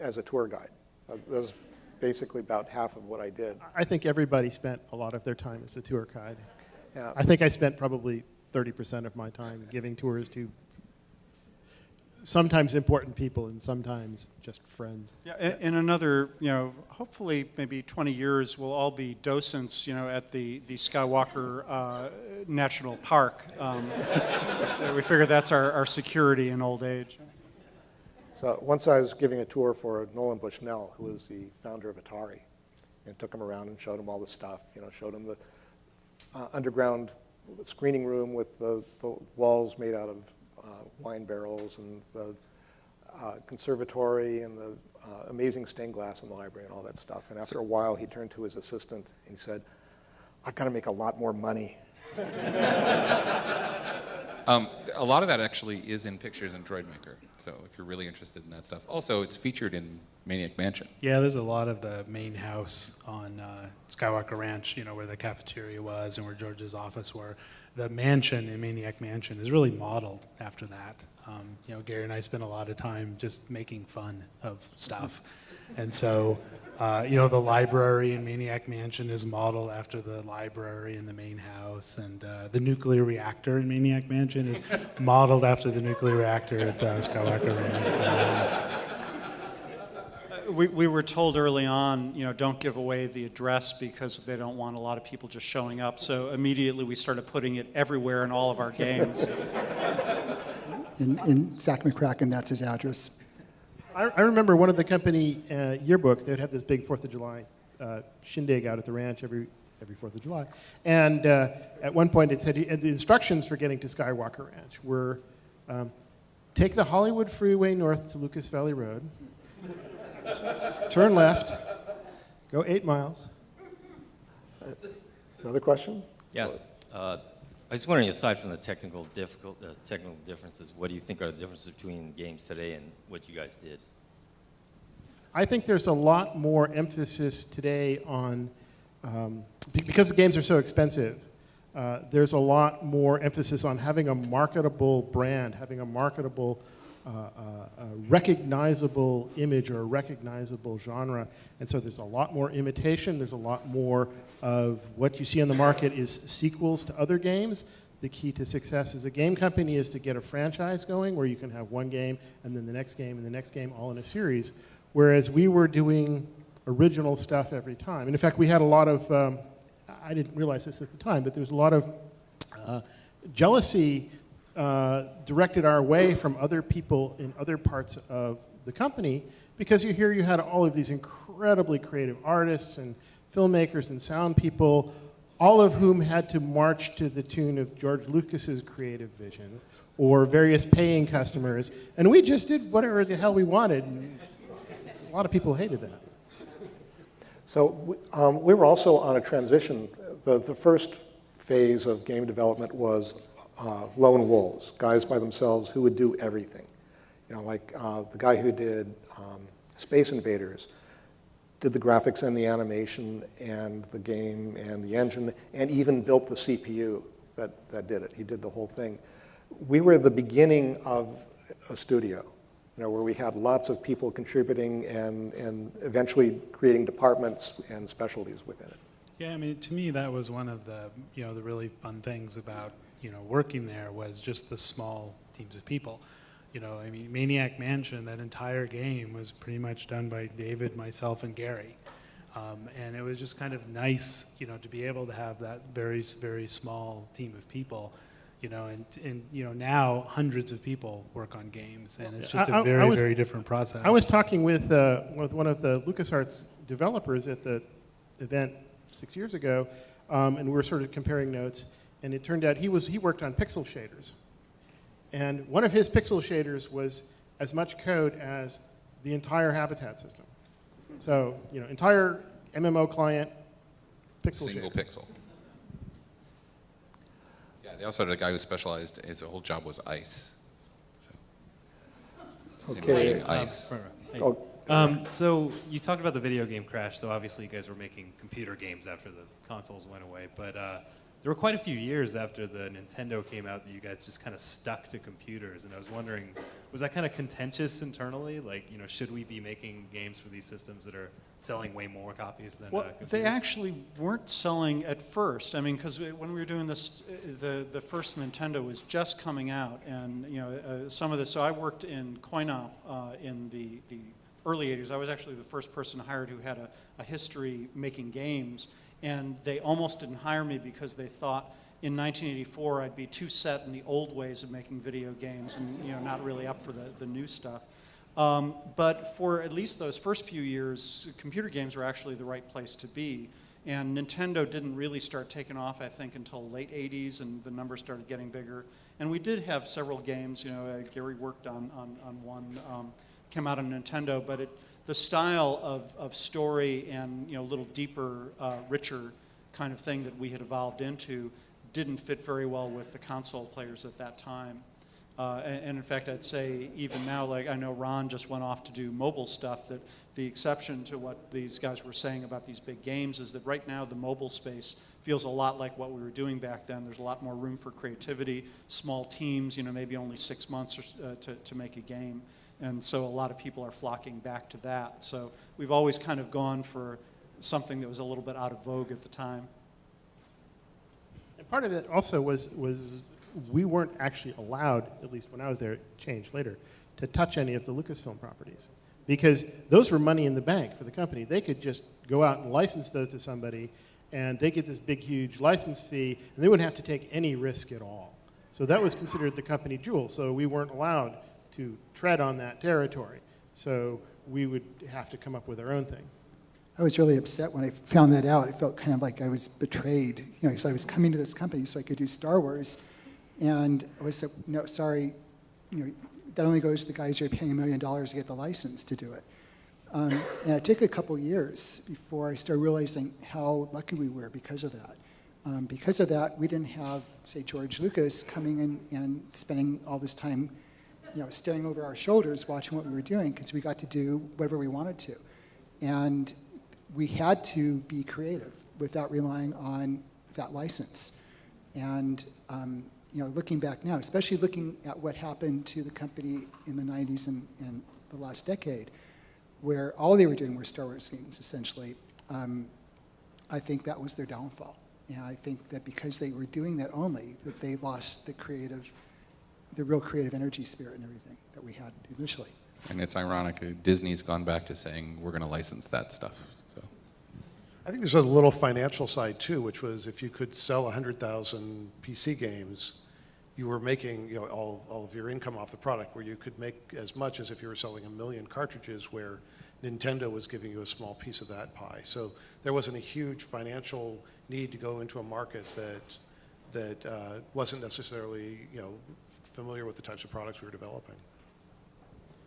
as a tour guide. That was basically about half of what I did. I think everybody spent a lot of their time as a tour guide. Yeah. I think I spent probably 30% of my time giving tours to sometimes important people and sometimes just friends. Yeah, in another, hopefully maybe 20 years, we'll all be docents, at the Skywalker National Park. We figure that's our security in old age. So once I was giving a tour for Nolan Bushnell, who was the founder of Atari, and took him around and showed him all the stuff, showed him the underground screening room with the walls made out of wine barrels, and the conservatory, and the amazing stained glass in the library, and all that stuff. And after a while, he turned to his assistant and he said, "I've got to make a lot more money." A lot of that actually is in pictures in Droid Maker. So if you're really interested in that stuff. Also, it's featured in Maniac Mansion. Yeah, there's a lot of the main house on Skywalker Ranch, you know, where the cafeteria was and where George's office were. The mansion in Maniac Mansion is really modeled after that. You know, Gary and I spent a lot of time just making fun of stuff. And so, you know, the library in Maniac Mansion is modeled after the library in the main house, and the nuclear reactor in Maniac Mansion is modeled after the nuclear reactor at Skywalker Ranch. We were told early on, you know, don't give away the address because they don't want a lot of people just showing up. So immediately we started putting it everywhere in all of our games. In Zach McCracken, that's his address. I remember one of the company yearbooks, they would have this big 4th of July shindig out at the ranch every 4th of July. And at one point it said, the instructions for getting to Skywalker Ranch were, take the Hollywood Freeway north to Lucas Valley Road, turn left, go 8 miles. Another question? Yeah. I was wondering, aside from the technical differences, what do you think are the differences between games today and what you guys did? I think there's a lot more emphasis today on, because the games are so expensive, there's a lot more emphasis on having a marketable brand, having a marketable, recognizable image or a recognizable genre. And so there's a lot more imitation, there's a lot more of what you see on the market is sequels to other games. The key to success as a game company is to get a franchise going where you can have one game and then the next game and the next game all in a series. Whereas we were doing original stuff every time. And in fact, we had a lot of, I didn't realize this at the time, but there was a lot of jealousy directed our way from other people in other parts of the company, because you had all of these incredibly creative artists and filmmakers and sound people, all of whom had to march to the tune of George Lucas's creative vision or various paying customers, and we just did whatever the hell we wanted. And a lot of people hated that. So we were also on a transition. The first phase of game development was lone wolves, guys by themselves who would do everything. You know, like the guy who did Space Invaders did the graphics and the animation and the game and the engine and even built the CPU that did it. He did the whole thing. We were the beginning of a studio, you know, where we had lots of people contributing and eventually creating departments and specialties within it. Yeah, I mean, to me, that was one of the, you know, the really fun things about, you know, working there was just the small teams of people. You know, I mean, Maniac Mansion, that entire game was pretty much done by David, myself, and Gary. And it was just kind of nice, you know, to be able to have that very, very small team of people, you know, and you know, now hundreds of people work on games, and it's just a very different process. I was talking with one of the LucasArts developers at the event 6 years ago, and we were sort of comparing notes, and it turned out he worked on pixel shaders. And one of his pixel shaders was as much code as the entire Habitat system. So, you know, entire MMO client, pixel Single shader. pixel. Yeah, they also had a guy who specialized, his whole job was ice. So, Okay. simulating ice. So you talked about the video game crash, so obviously you guys were making computer games after the consoles went away, but there were quite a few years after the Nintendo came out that you guys just kind of stuck to computers, and I was wondering, was that kind of contentious internally? Like, you know, should we be making games for these systems that are selling way more copies than computers? They actually weren't selling at first. I mean, because when we were doing this, the first Nintendo was just coming out, and you know, some of this. So I worked in coin-op in the early 80s. I was actually the first person hired who had a history making games. And they almost didn't hire me because they thought in 1984 I'd be too set in the old ways of making video games and, you know, not really up for the new stuff. But for at least those first few years, computer games were actually the right place to be. And Nintendo didn't really start taking off, I think, until late 80s, and the numbers started getting bigger. And we did have several games. You know, Gary worked on one, came out on Nintendo, but the style of story and, you know, a little deeper, richer kind of thing that we had evolved into didn't fit very well with the console players at that time. And in fact, I'd say even now, like I know Ron just went off to do mobile stuff, that the exception to what these guys were saying about these big games is that right now the mobile space feels a lot like what we were doing back then. There's a lot more room for creativity, small teams, maybe only 6 months to make a game. And so a lot of people are flocking back to that. So we've always kind of gone for something that was a little bit out of vogue at the time. And part of it also was we weren't actually allowed, at least when I was there, it changed later, to touch any of the Lucasfilm properties. Because those were money in the bank for the company. They could just go out and license those to somebody, and they get this big, huge license fee, and they wouldn't have to take any risk at all. So that was considered the company jewel. So we weren't allowed to tread on that territory. So we would have to come up with our own thing. I was really upset when I found that out. It felt kind of like I was betrayed, because I was coming to this company so I could do Star Wars, and I was said, no, sorry, that only goes to the guys who are paying $1 million to get the license to do it. And it took a couple years before I started realizing how lucky we were because of that. Because of that, we didn't have, say, George Lucas coming in and spending all this time, staring over our shoulders, watching what we were doing, because we got to do whatever we wanted to. And we had to be creative without relying on that license. And looking back now, especially looking at what happened to the company in the 90s and the last decade, where all they were doing were Star Wars games, essentially, I think that was their downfall. And I think that because they were doing that only, that they lost the real creative energy, spirit, and everything that we had initially. And it's ironic, Disney's gone back to saying, we're going to license that stuff. So, I think there's a little financial side too, which was if you could sell 100,000 PC games, you were making all of your income off the product, where you could make as much as if you were selling 1 million cartridges, where Nintendo was giving you a small piece of that pie. So there wasn't a huge financial need to go into a market that wasn't necessarily familiar with the types of products we were developing.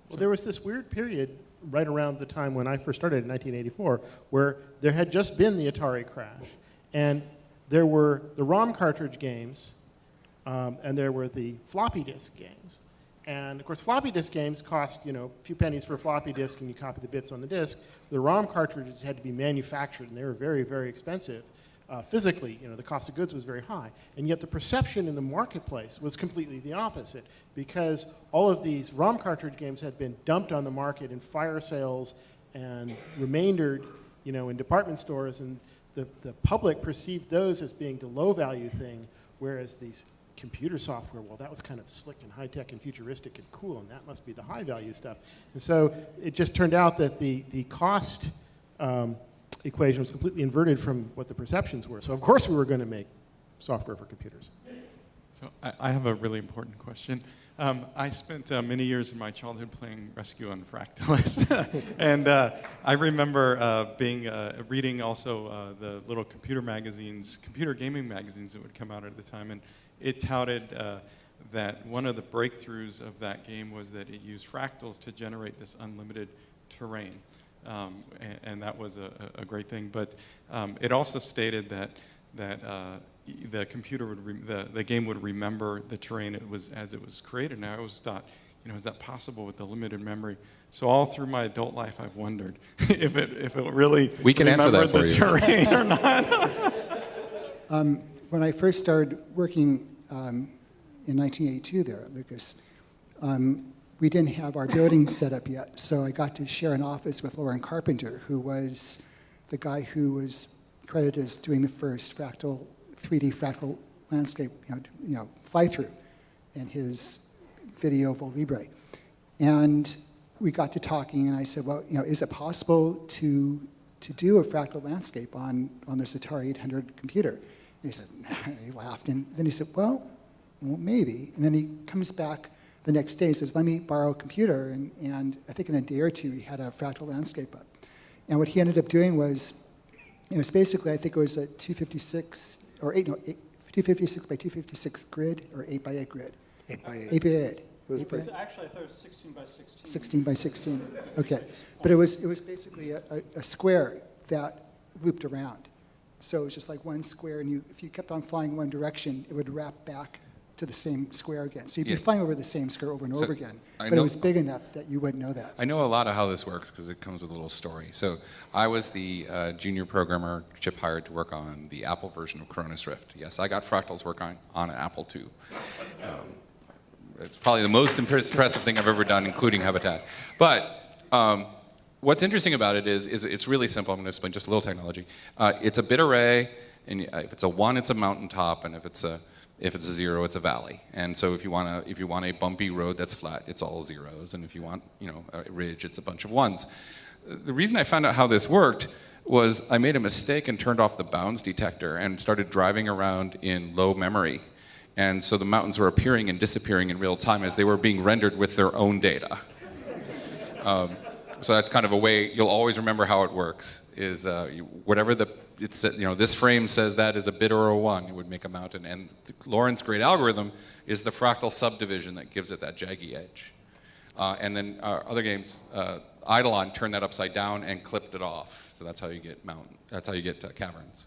Well, there was this weird period right around the time when I first started in 1984, where there had just been the Atari crash, and there were the ROM cartridge games, and there were the floppy disk games. And of course, floppy disk games cost, a few pennies for a floppy disk, and you copy the bits on the disk. The ROM cartridges had to be manufactured, and they were very, very expensive. Physically, the cost of goods was very high. And yet the perception in the marketplace was completely the opposite, because all of these ROM cartridge games had been dumped on the market in fire sales and remaindered, in department stores, and the public perceived those as being the low-value thing, whereas these computer software, well, that was kind of slick and high-tech and futuristic and cool, and that must be the high-value stuff. And so it just turned out that the cost equation was completely inverted from what the perceptions were. So of course we were going to make software for computers. So I have a really important question. I spent many years in my childhood playing Rescue on Fractalist. And I remember reading also the little computer gaming magazines that would come out at the time. And it touted that one of the breakthroughs of that game was that it used fractals to generate this unlimited terrain. And that was a great thing. But it also stated that the computer the game would remember the terrain as it was created. And I always thought, is that possible with the limited memory? So all through my adult life, I've wondered if it really we can answer that for the you. terrain or not. When I first started working in 1982 there at Lucas, we didn't have our building set up yet, so I got to share an office with Lauren Carpenter, who was the guy who was credited as doing the first 3D fractal landscape, fly-through in his video Vol Libre. And we got to talking, and I said, well, is it possible to do a fractal landscape on this Atari 800 computer? And he said, nah. And he laughed, and then he said, well, maybe. And then he comes back the next day, he says, let me borrow a computer, and I think in a day or two, he had a fractal landscape up. And what he ended up doing was, it was basically, I think it was a 256 by 256 grid, or 8 by 8 grid. 8 by 8. 8 by 8. Actually, I thought it was 16 by 16. 16 by 16, okay. But it was basically a square that looped around. So it's just like one square, and if you kept on flying one direction, it would wrap back to the same square again. So you'd be flying over the same square over and over again. But it was big enough that you wouldn't know that. I know a lot of how this works because it comes with a little story. So I was the junior programmer Chip hired to work on the Apple version of Coronis Rift. Yes, I got Fractals working on an Apple II. It's probably the most impressive thing I've ever done, including Habitat. But what's interesting about it is it's really simple. I'm going to explain just a little technology. It's a bit array, and if it's a 1, it's a mountaintop, and if it's a 0, it's a valley. And so if you want a bumpy road that's flat, it's all zeros. And if you want, a ridge, it's a bunch of 1s. The reason I found out how this worked was I made a mistake and turned off the bounds detector and started driving around in low memory. And so the mountains were appearing and disappearing in real time as they were being rendered with their own data. So that's kind of a way you'll always remember how it works. Is whatever this frame says that is a bit or a 1, it would make a mountain. And Lauren's great algorithm is the fractal subdivision that gives it that jaggy edge. And then other games, Eidolon turned that upside down and clipped it off. So that's how you get caverns.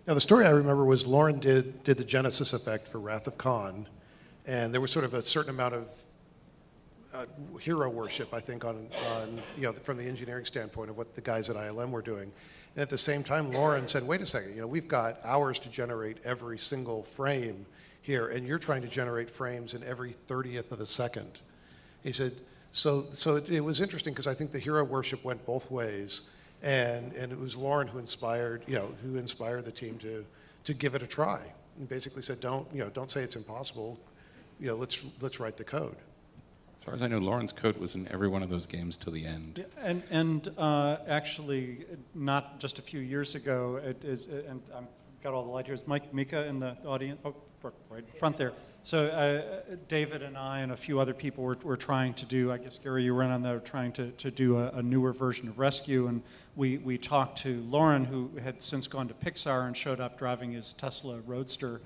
Now the story I remember was Lauren did the Genesis effect for Wrath of Cain, and there was sort of a certain amount of hero worship, I think, on from the engineering standpoint of what the guys at ILM were doing. And at the same time, Lauren said, wait a second, we've got hours to generate every single frame here, and you're trying to generate frames in every 30th of a second. He said, so it was interesting because I think the hero worship went both ways, and it was Lauren who inspired the team to give it a try, and basically said, don't say it's impossible, let's write the code. As far as I know, Lauren's code was in every one of those games till the end. Yeah, and actually, not just a few years ago, and I've got all the light here. Is Mika in the audience? Oh, right in front there. So David and I and a few other people were trying to do, I guess, Gary, you were in on that, trying to do a newer version of Rescue, and we talked to Lauren, who had since gone to Pixar and showed up driving his Tesla Roadster,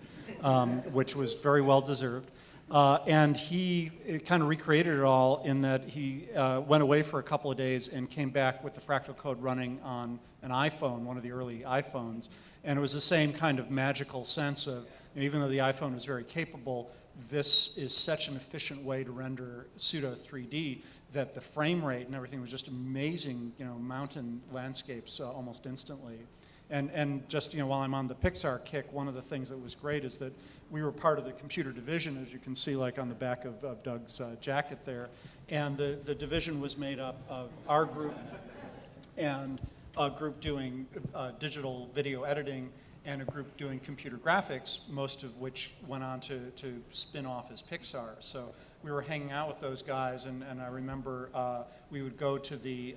which was very well deserved. And he kind of recreated it all in that he went away for a couple of days and came back with the Fractal code running on an iPhone, one of the early iPhones. And it was the same kind of magical sense of, even though the iPhone is very capable, this is such an efficient way to render pseudo 3D that the frame rate and everything was just amazing, mountain landscapes almost instantly. And just, while I'm on the Pixar kick, one of the things that was great is that we were part of the computer division, as you can see, like on the back of Doug's jacket there. And the division was made up of our group and a group doing digital video editing and a group doing computer graphics, most of which went on to spin off as Pixar. So we were hanging out with those guys, and I remember we would go to the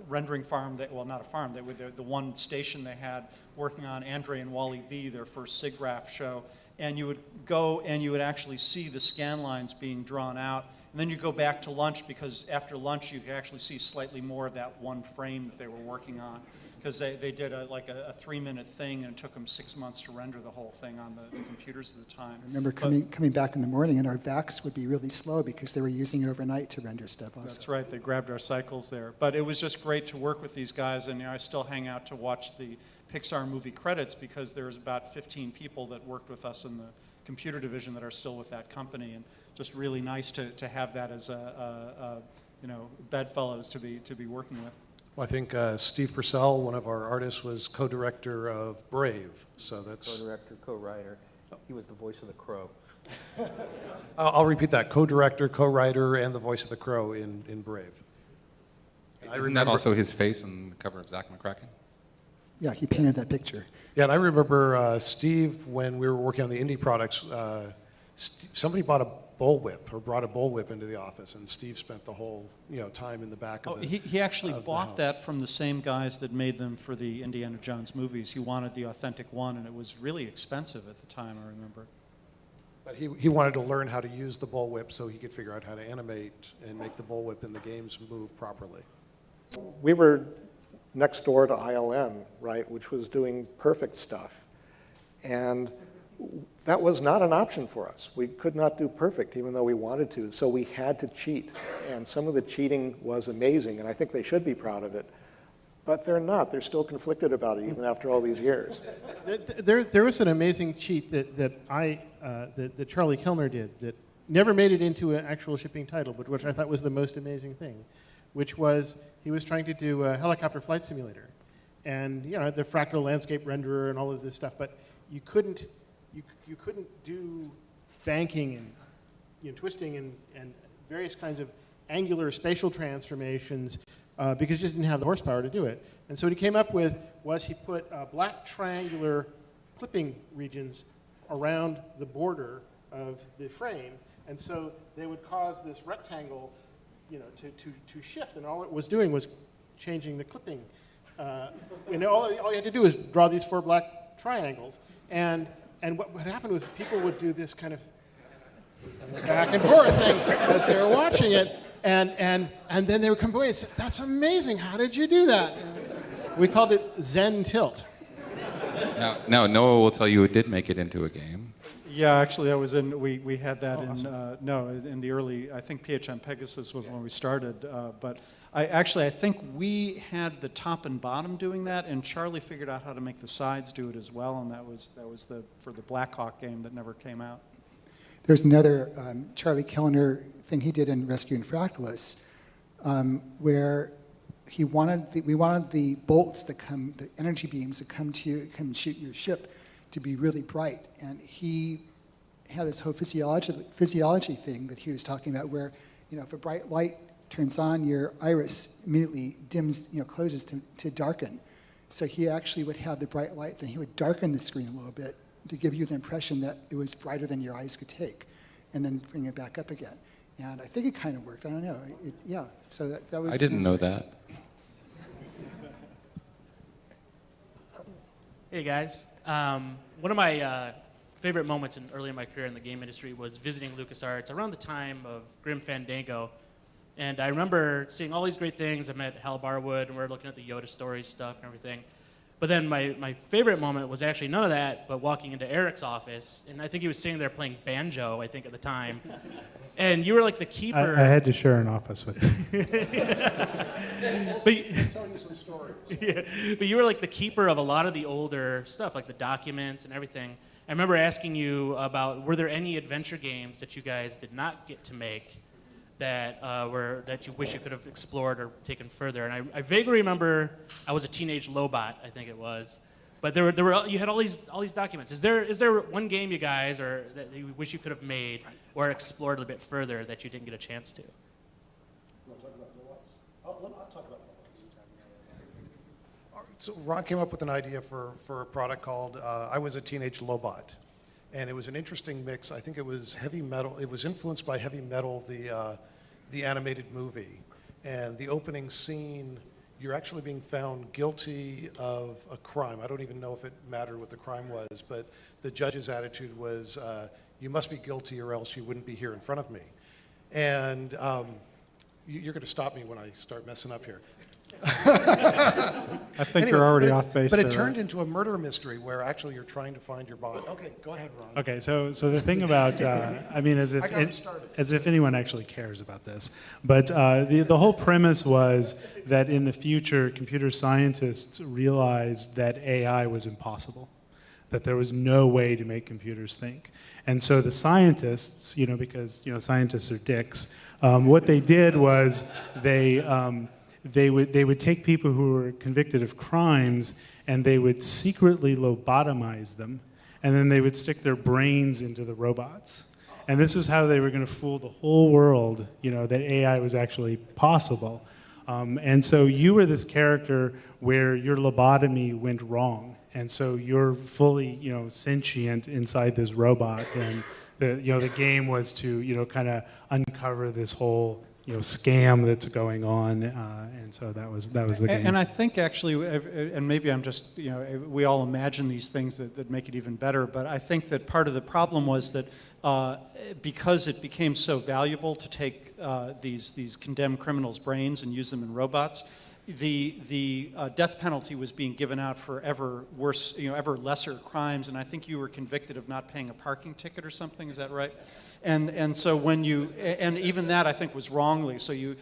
rendering farm, well, not a farm, they were the one station they had working on Andre and Wally B, their first SIGGRAPH show, and you would go and you would actually see the scan lines being drawn out, and then you go back to lunch, because after lunch you could actually see slightly more of that one frame that they were working on, because they did a 3-minute thing, and it took them 6 months to render the whole thing on the computers at the time. I remember coming back in the morning, and our VAX would be really slow because they were using it overnight to render stuff also. That's right, they grabbed our cycles there. But it was just great to work with these guys, and I still hang out to watch the Pixar movie credits, because there's about 15 people that worked with us in the computer division that are still with that company, and just really nice to have that as bedfellows to be working with. Well, I think Steve Purcell, one of our artists, was co-director of Brave, so that's... Co-director, co-writer. He was the voice of the Crow. I'll repeat that, co-director, co-writer, and the voice of the Crow in Brave. Isn't that also his face on the cover of Zach McCracken? Yeah, he painted that picture. Yeah, and I remember Steve, when we were working on the indie products, somebody bought a bullwhip, or brought a bullwhip into the office, and Steve spent the whole time in the back of the he actually bought that from the same guys that made them for the Indiana Jones movies. He wanted the authentic one, and it was really expensive at the time, I remember. But he wanted to learn how to use the bullwhip so he could figure out how to animate and make the bullwhip in the games move properly. We were next door to ILM, right, which was doing perfect stuff. And that was not an option for us. We could not do perfect, even though we wanted to, so we had to cheat. And some of the cheating was amazing, and I think they should be proud of it. But they're not. They're still conflicted about it, even after all these years. There was an amazing cheat that Charlie Kellner did that never made it into an actual shipping title, but which I thought was the most amazing thing, which was he was trying to do a helicopter flight simulator, and the fractal landscape renderer and all of this stuff, but you couldn't do banking and twisting and various kinds of angular spatial transformations because he just didn't have the horsepower to do it. And so what he came up with was he put black triangular clipping regions around the border of the frame, and so they would cause this rectangle, to shift, and all it was doing was changing the clipping. All you had to do was draw these 4 black triangles, and what happened was people would do this kind of back and forth thing as they were watching it, and then they would come away and say, "That's amazing! How did you do that?" We called it Zen Tilt. Now Noah will tell you it did make it into a game. Yeah, actually, we had that in the early, I think PHM Pegasus was when we started, but I think we had the top and bottom doing that, and Charlie figured out how to make the sides do it as well, and that was for the Blackhawk game that never came out. There's another Charlie Kellner thing he did in Rescue and Fractalus, where we wanted the bolts the energy beams that come shoot your ship to be really bright, and he had this whole physiology thing that he was talking about, where if a bright light turns on, your iris immediately closes to darken. So he actually would have the bright light, then he would darken the screen a little bit to give you the impression that it was brighter than your eyes could take, and then bring it back up again. And I think it kind of worked. I don't know. So that was. I didn't know that. Hey guys, one of my favorite moments early in my career in the game industry was visiting LucasArts around the time of Grim Fandango. And I remember seeing all these great things. I met Hal Barwood, and we were looking at the Yoda Stories stuff and everything. But then my favorite moment was actually none of that, but walking into Aric's office, and I think he was sitting there playing banjo, I think, at the time. And you were like the keeper. I had to share an office with him. Tell you some stories. Yeah, but you were like the keeper of a lot of the older stuff, like the documents and everything. I remember asking you about, were there any adventure games that you guys did not get to make that you wish you could have explored or taken further? And I vaguely remember I was a teenage Lobot, I think it was. But you had all these documents. Is there one game you guys that you wish you could have made or explored a little bit further that you didn't get a chance to? You want to talk about Lobots? I'll talk about Lobots. So Ron came up with an idea for a product called I Was a Teenage Lobot. And it was an interesting mix. I think it was heavy metal. It was influenced by heavy metal, the animated movie. And the opening scene, you're actually being found guilty of a crime. I don't even know if it mattered what the crime was, but the judge's attitude was, you must be guilty or else you wouldn't be here in front of me. And you're going to stop me when I start messing up here. I think you're already off base. But it turned into a murder mystery where actually you're trying to find your body. Okay, go ahead, Ron. Okay, so the thing about, as if anyone actually cares about this, but the whole premise was that in the future, computer scientists realized that AI was impossible, that there was no way to make computers think. And so the scientists, because scientists are dicks, what they did was they would take people who were convicted of crimes and they would secretly lobotomize them, and then they would stick their brains into the robots. And this was how they were going to fool the whole world, that AI was actually possible. And so you were this character where your lobotomy went wrong, and so you're fully, sentient inside this robot, and the game was to, kind of uncover this whole scam that's going on, and so that was the game. And I think actually, and maybe I'm just, we all imagine these things that make it even better, but I think that part of the problem was that because it became so valuable to take these condemned criminals' brains and use them in robots, the death penalty was being given out for ever worse, ever lesser crimes, and I think you were convicted of not paying a parking ticket or something, is that right? And so when and even that I think was wrongly, so you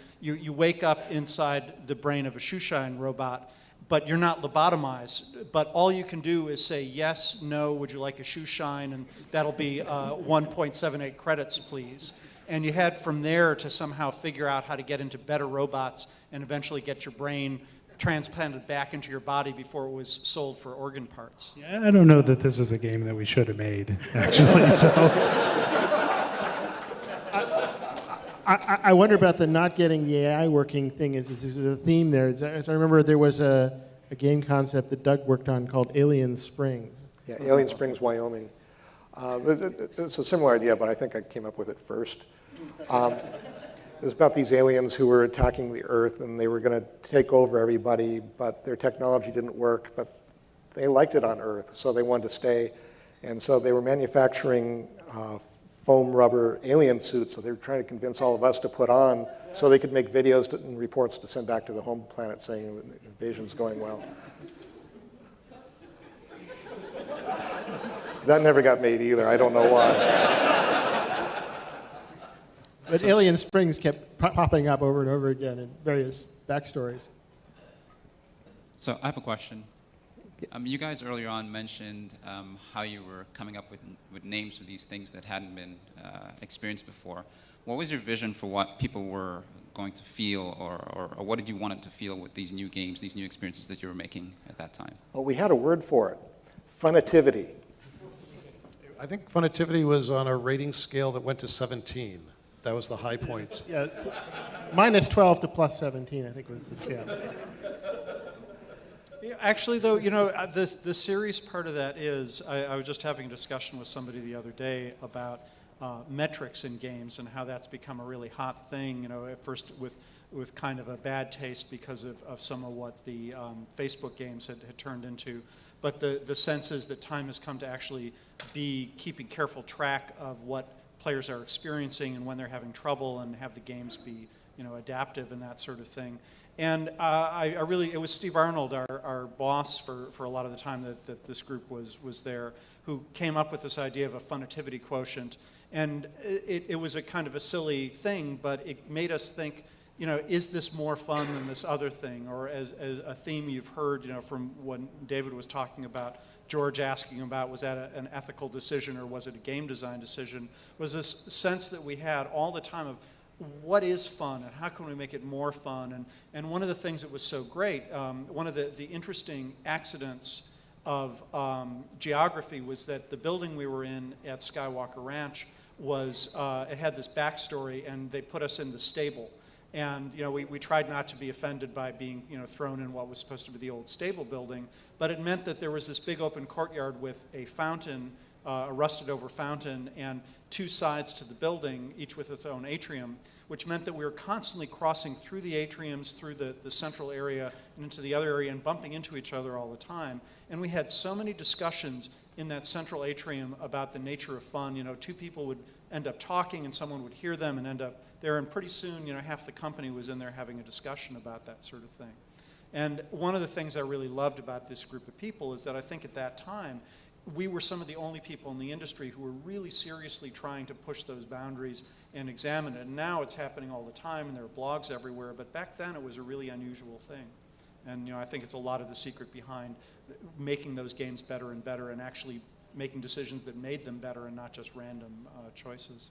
wake up inside the brain of a shoeshine robot, but you're not lobotomized. But all you can do is say yes, no, would you like a shoe shine, and that'll be 1.78 credits, please. And you had from there to somehow figure out how to get into better robots and eventually get your brain transplanted back into your body before it was sold for organ parts. Yeah, I don't know that this is a game that we should have made, actually. So. I wonder about the not getting the AI working thing. Is a theme there? As I remember, there was a game concept that Doug worked on called Alien Springs. Yeah, Alien Springs, Wyoming. It's a similar idea, but I think I came up with it first. It was about these aliens who were attacking the Earth, and they were going to take over everybody, but their technology didn't work, but they liked it on Earth, so they wanted to stay. And so they were manufacturing foam rubber alien suits that they were trying to convince all of us to put on so they could make videos and reports to send back to the home planet saying the invasion's going well. That never got made either. I don't know why. But Alien Springs kept popping up over and over again in various backstories. So I have a question. You guys earlier on mentioned how you were coming up with names for these things that hadn't been experienced before. What was your vision for what people were going to feel, or what did you want it to feel with these new games, these new experiences that you were making at that time? Well, we had a word for it, funativity. I think funativity was on a rating scale that went to 17. That was the high point. Yeah, minus 12 to plus 17, I think was the scale. Actually, though, you know, the serious part of that is, I was just having a discussion with somebody the other day about metrics in games and how that's become a really hot thing, you know, at first with kind of a bad taste because of some of what the Facebook games had turned into. But the sense is that time has come to actually be keeping careful track of what players are experiencing and when they're having trouble, and have the games be, you know, adaptive and that sort of thing. And it was Steve Arnold, our boss for a lot of the time that this group was there, who came up with this idea of a funativity quotient. And it was a kind of a silly thing, but it made us think, you know, is this more fun than this other thing? Or as a theme you've heard, you know, from when David was talking about, George asking about, was that an ethical decision or was it a game design decision, was this sense that we had all the time of, what is fun and how can we make it more fun? And one of the things that was so great, one of the interesting accidents of geography was that the building we were in at Skywalker Ranch was, it had this backstory, and they put us in the stable. And you know, we tried not to be offended by being, you know, thrown in what was supposed to be the old stable building, but it meant that there was this big open courtyard with a fountain, a rusted over fountain, and two sides to the building, each with its own atrium, which meant that we were constantly crossing through the atriums, through the central area, and into the other area, and bumping into each other all the time. And we had so many discussions in that central atrium about the nature of fun. You know, two people would end up talking, and someone would hear them and end up there, and pretty soon, you know, half the company was in there having a discussion about that sort of thing. And one of the things I really loved about this group of people is that I think at that time, we were some of the only people in the industry who were really seriously trying to push those boundaries and examine it. And now it's happening all the time, and there are blogs everywhere, but back then it was a really unusual thing. And you know, I think it's a lot of the secret behind making those games better and better, and actually making decisions that made them better and not just random choices.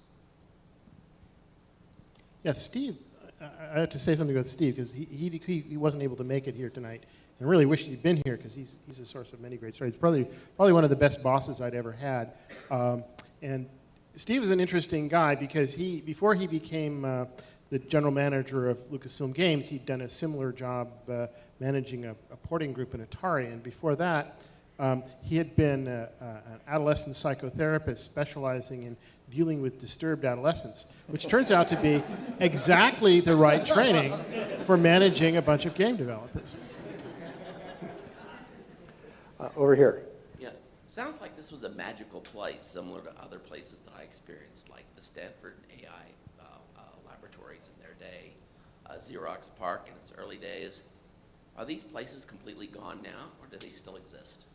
Yeah, Steve, I have to say something about Steve, because he wasn't able to make it here tonight. And really wish he'd been here, because he's a source of many great stories. Probably one of the best bosses I'd ever had. And Steve is an interesting guy, because before he became the general manager of Lucasfilm Games, he'd done a similar job managing a porting group in Atari. And before that, he had been an adolescent psychotherapist specializing in dealing with disturbed adolescents, which turns out to be exactly the right training for managing a bunch of game developers. Over here. Yeah, sounds like this was a magical place, similar to other places that I experienced, like the Stanford AI laboratories in their day, Xerox PARC in its early days. Are these places completely gone now, or do they still exist?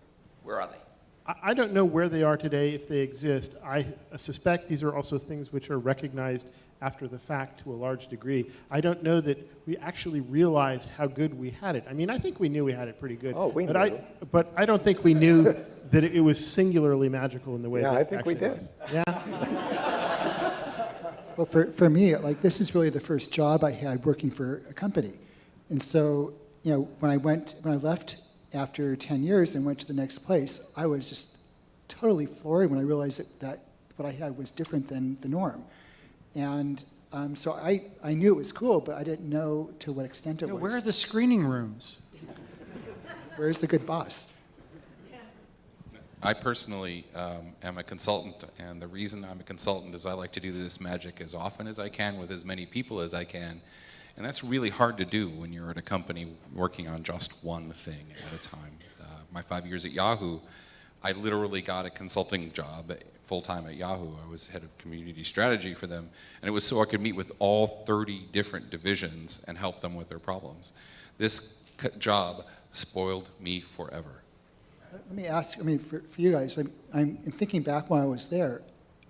Where are they? I don't know where they are today, if they exist. I suspect these are also things which are recognized after the fact to a large degree. I don't know that we actually realized how good we had it. I mean, I think we knew we had it pretty good. Oh, we but knew. But I don't think we knew that it was singularly magical in the way Yeah, that I it think we actually did. was. Yeah. Well, for me, like, this is really the first job I had working for a company. And so, you know, when I left after 10 years and went to the next place, I was just totally floored when I realized that what I had was different than the norm. And so I knew it was cool, but I didn't know to what extent it was. Where are the screening rooms? Where's the good boss? I personally am a consultant, and the reason I'm a consultant is I like to do this magic as often as I can with as many people as I can. And that's really hard to do when you're at a company working on just one thing at a time. My 5 years at Yahoo, I literally got a consulting job full-time at Yahoo. I was head of community strategy for them, and it was so I could meet with all 30 different divisions and help them with their problems. This job spoiled me forever. Let me ask, I mean, for you guys, I'm thinking back when I was there.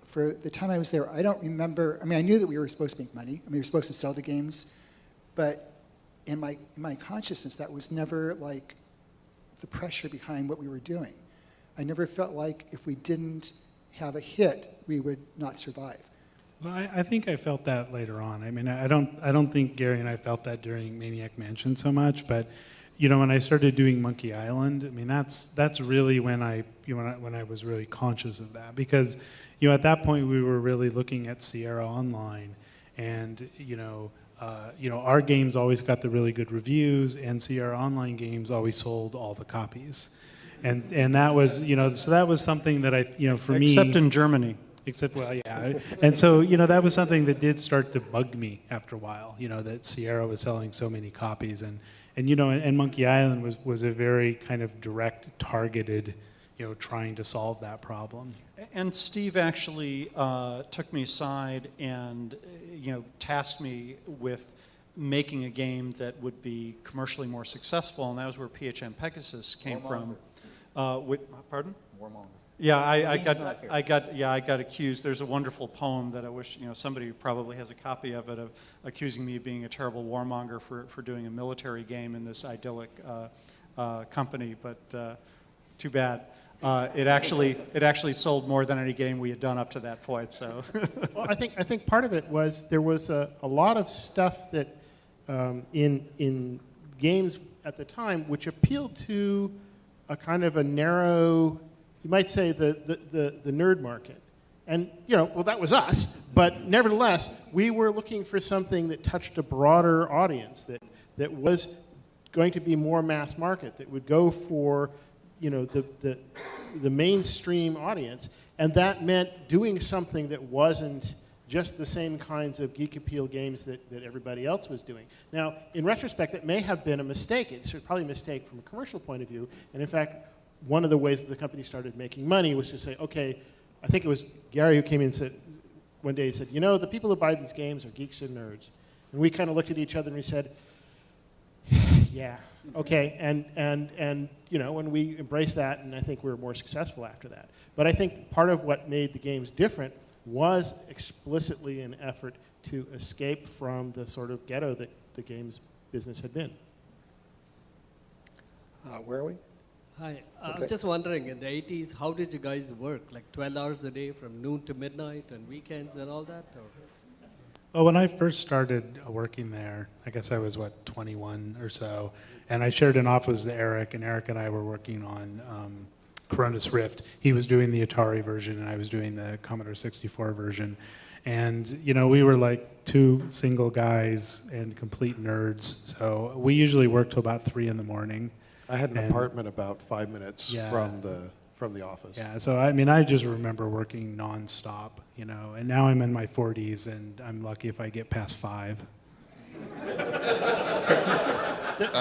For the time I was there, I don't remember, I mean, I knew that we were supposed to make money. I mean, we were supposed to sell the games, but in my consciousness, that was never like the pressure behind what we were doing. I never felt like if we didn't have a hit, we would not survive. Well, I think I felt that later on. I mean, I don't think Gary and I felt that during Maniac Mansion so much, but you know, when I started doing Monkey Island, I mean, that's really when I was really conscious of that, because you know, at that point we were really looking at Sierra Online, and our games always got the really good reviews, and Sierra Online games always sold all the copies. And that was, you know, so that was something that for me. Except in Germany. Except, well, yeah. And so, you know, that was something that did start to bug me after a while, you know, that Sierra was selling so many copies. And you know, and Monkey Island was a very kind of direct, targeted, you know, trying to solve that problem. And Steve actually took me aside and, you know, tasked me with making a game that would be commercially more successful, and that was where PHM Pegasus came from. Pardon? Warmonger. Yeah, I got accused. There's a wonderful poem that I wish, you know, somebody probably has a copy of it, of accusing me of being a terrible warmonger for doing a military game in this idyllic company, but too bad. It actually sold more than any game we had done up to that point. So, well, I think part of it was there was a lot of stuff that in games at the time which appealed to a kind of a narrow, you might say, the nerd market. And, you know, well, that was us, but nevertheless, we were looking for something that touched a broader audience, that was going to be more mass market, that would go for, you know, the mainstream audience, and that meant doing something that wasn't just the same kinds of geek appeal games that everybody else was doing. Now, in retrospect, it may have been a mistake. It's probably a mistake from a commercial point of view, and in fact, one of the ways that the company started making money was to say, okay, I think it was Gary who came in and said, one day he said, you know, the people who buy these games are geeks and nerds. And we kind of looked at each other and we said, yeah, okay, and you know, when we embraced that, and I think we were more successful after that. But I think part of what made the games different was explicitly an effort to escape from the sort of ghetto that the games business had been. Where are we? Hi, Okay. I'm just wondering, in the 80s, how did you guys work? Like 12 hours a day from noon to midnight and weekends and all that? Or? Well, when I first started working there, I guess I was, 21 or so, and I shared an office with Aric, and Aric and I were working on Coronis Rift. He was doing the Atari version, and I was doing the Commodore 64 version. And, you know, we were like two single guys and complete nerds, so we usually worked till about 3 in the morning. I had an apartment about 5 minutes from the office. Yeah, so I mean, I just remember working nonstop, you know, and now I'm in my 40s, and I'm lucky if I get past 5.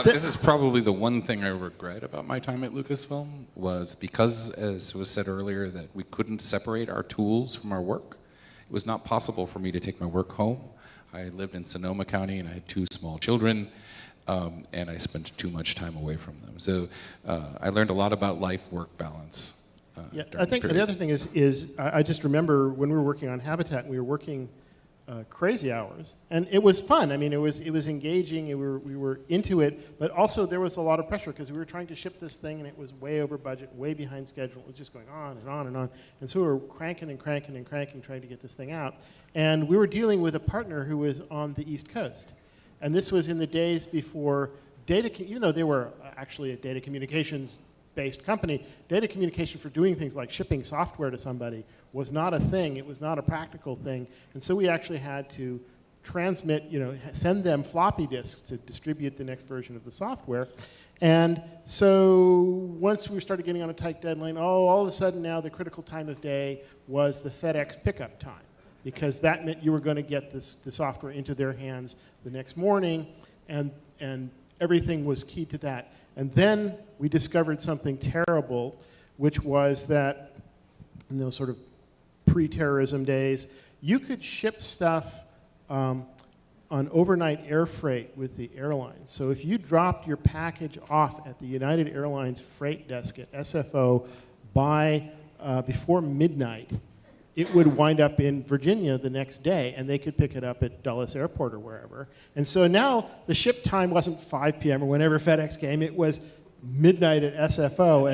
This is probably the one thing I regret about my time at Lucasfilm, was because, as was said earlier, that we couldn't separate our tools from our work. It was not possible for me to take my work home. I lived in Sonoma County, and I had 2 small children. And I spent too much time away from them. So I learned a lot about life-work balance Yeah, during I think period. the other thing is I just remember when we were working on Habitat, we were working crazy hours, and it was fun. I mean, it was engaging. We were into it, but also there was a lot of pressure because we were trying to ship this thing, and it was way over budget, way behind schedule. It was just going on and on and on, and so we were cranking and cranking and cranking, trying to get this thing out. And we were dealing with a partner who was on the East Coast, and this was in the days before even though they were actually a data communications-based company, data communication for doing things like shipping software to somebody was not a thing. It was not a practical thing. And so we actually had to transmit, send them floppy disks to distribute the next version of the software. And so once we started getting on a tight deadline, all of a sudden now the critical time of day was the FedEx pickup time, because that meant you were going to get the software into their hands the next morning, and everything was key to that. And then we discovered something terrible, which was that in those sort of pre-terrorism days, you could ship stuff on overnight air freight with the airlines. So if you dropped your package off at the United Airlines freight desk at SFO by before midnight, it would wind up in Virginia the next day, and they could pick it up at Dulles Airport or wherever. And so now the ship time wasn't 5 p.m. or whenever FedEx came, it was midnight at SFO.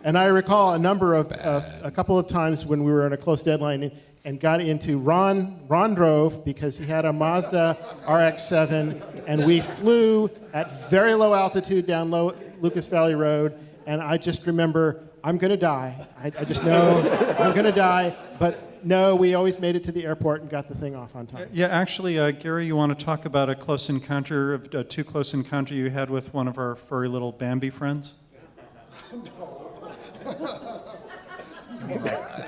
And I recall a couple of times when we were on a close deadline and got into Ron drove because he had a Mazda RX-7, and we flew at very low altitude down Lucas Valley Road, and I just remember, I'm going to die. I just know I'm going to die. But no, we always made it to the airport and got the thing off on time. Yeah, actually, Gary, you want to talk about a close encounter, a too close encounter you had with one of our furry little Bambi friends? Make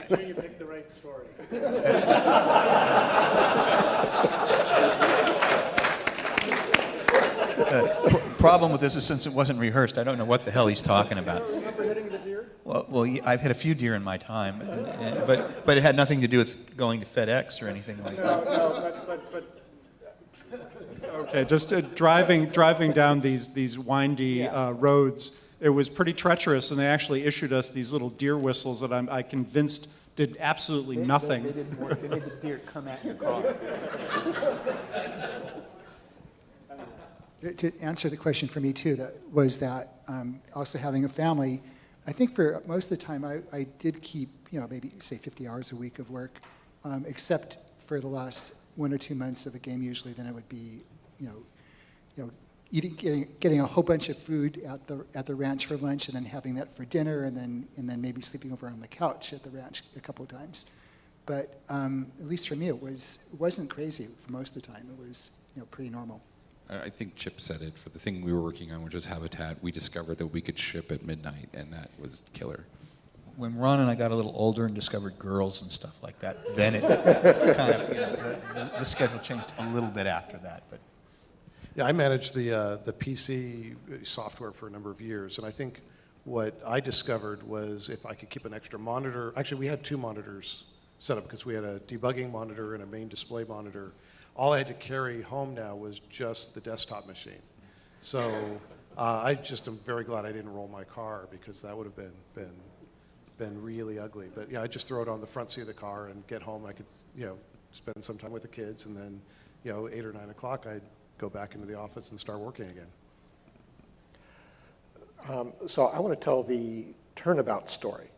sure you pick the right story. Problem with this is since it wasn't rehearsed, I don't know what the hell he's talking about. Remember hitting the deer? Well, I've hit a few deer in my time, but it had nothing to do with going to FedEx or anything like that. Okay, just driving down these windy roads, it was pretty treacherous, and they actually issued us these little deer whistles that I convinced did absolutely nothing. They didn't work. They made the deer come at your car. To answer the question for me too, also having a family, I think for most of the time I did keep, maybe say 50 hours a week of work, except for the last 1 or 2 months of a game usually. Then it would be, getting a whole bunch of food at the ranch for lunch, and then having that for dinner, and then maybe sleeping over on the couch at the ranch a couple of times. But at least for me, it wasn't crazy for most of the time. It was pretty normal. I think Chip said it. For the thing we were working on, which was Habitat, we discovered that we could ship at midnight, and that was killer. When Ron and I got a little older and discovered girls and stuff like that, then it kind of, the schedule changed a little bit after that. But yeah, I managed the PC software for a number of years, and I think what I discovered was if I could keep an extra monitor. Actually, we had 2 monitors set up because we had a debugging monitor and a main display monitor. All I had to carry home now was just the desktop machine. So I just am very glad I didn't roll my car, because that would have been really ugly. But yeah, I just throw it on the front seat of the car and get home. I could spend some time with the kids, and then 8 or 9 o'clock I'd go back into the office and start working again. So I want to tell the Turnabout story.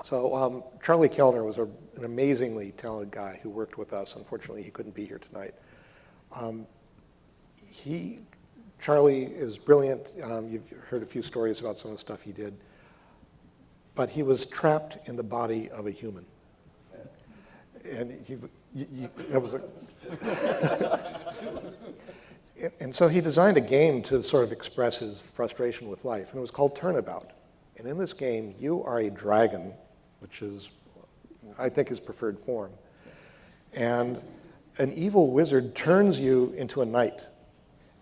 So Charlie Kellner was an amazingly talented guy who worked with us. Unfortunately, he couldn't be here tonight. Charlie is brilliant. You've heard a few stories about some of the stuff he did. But he was trapped in the body of a human. And that was and so he designed a game to sort of express his frustration with life, and it was called Turnabout. And in this game, you are a dragon, which is, I think, his preferred form. And an evil wizard turns you into a knight.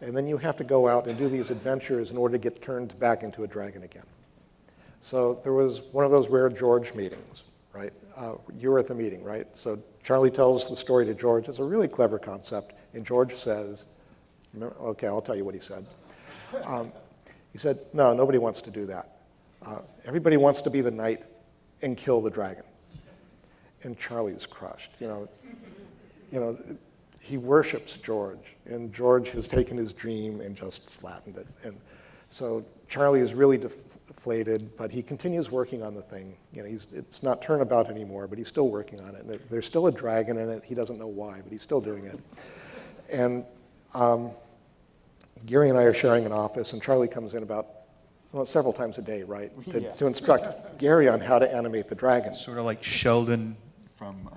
And then you have to go out and do these adventures in order to get turned back into a dragon again. So there was one of those rare George meetings, right? You were at the meeting, right? So Charlie tells the story to George. It's a really clever concept. And George says, okay, I'll tell you what he said. He said, no, nobody wants to do that. Everybody wants to be the knight and kill the dragon. And Charlie's crushed. You know, he worships George, and George has taken his dream and just flattened it. And so Charlie is really deflated, but he continues working on the thing. You know, it's not Turnabout anymore, but he's still working on it. And there's still a dragon in it. He doesn't know why, but he's still doing it. And Gary and I are sharing an office, and Charlie comes in about, well, several times a day, right, to instruct Gary on how to animate the dragon. Sort of like Sheldon from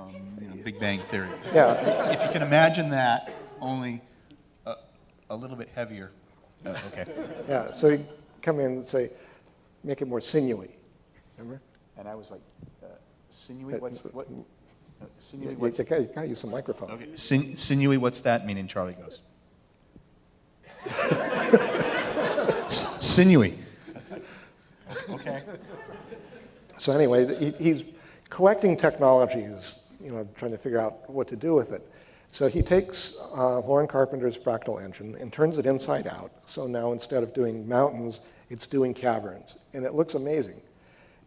Big Bang Theory. Yeah. If you can imagine that, only a little bit heavier. Okay. Yeah, so he'd come in and say, make it more sinewy. Remember? And I was like, sinewy? What? Sinewy? You gotta use some microphone. Okay. Sinewy, what's that mean? And Charlie goes, sinewy. Okay. So anyway, he's collecting technologies, you know, trying to figure out what to do with it. So he takes Lauren Carpenter's fractal engine and turns it inside out. So now instead of doing mountains, it's doing caverns. And it looks amazing.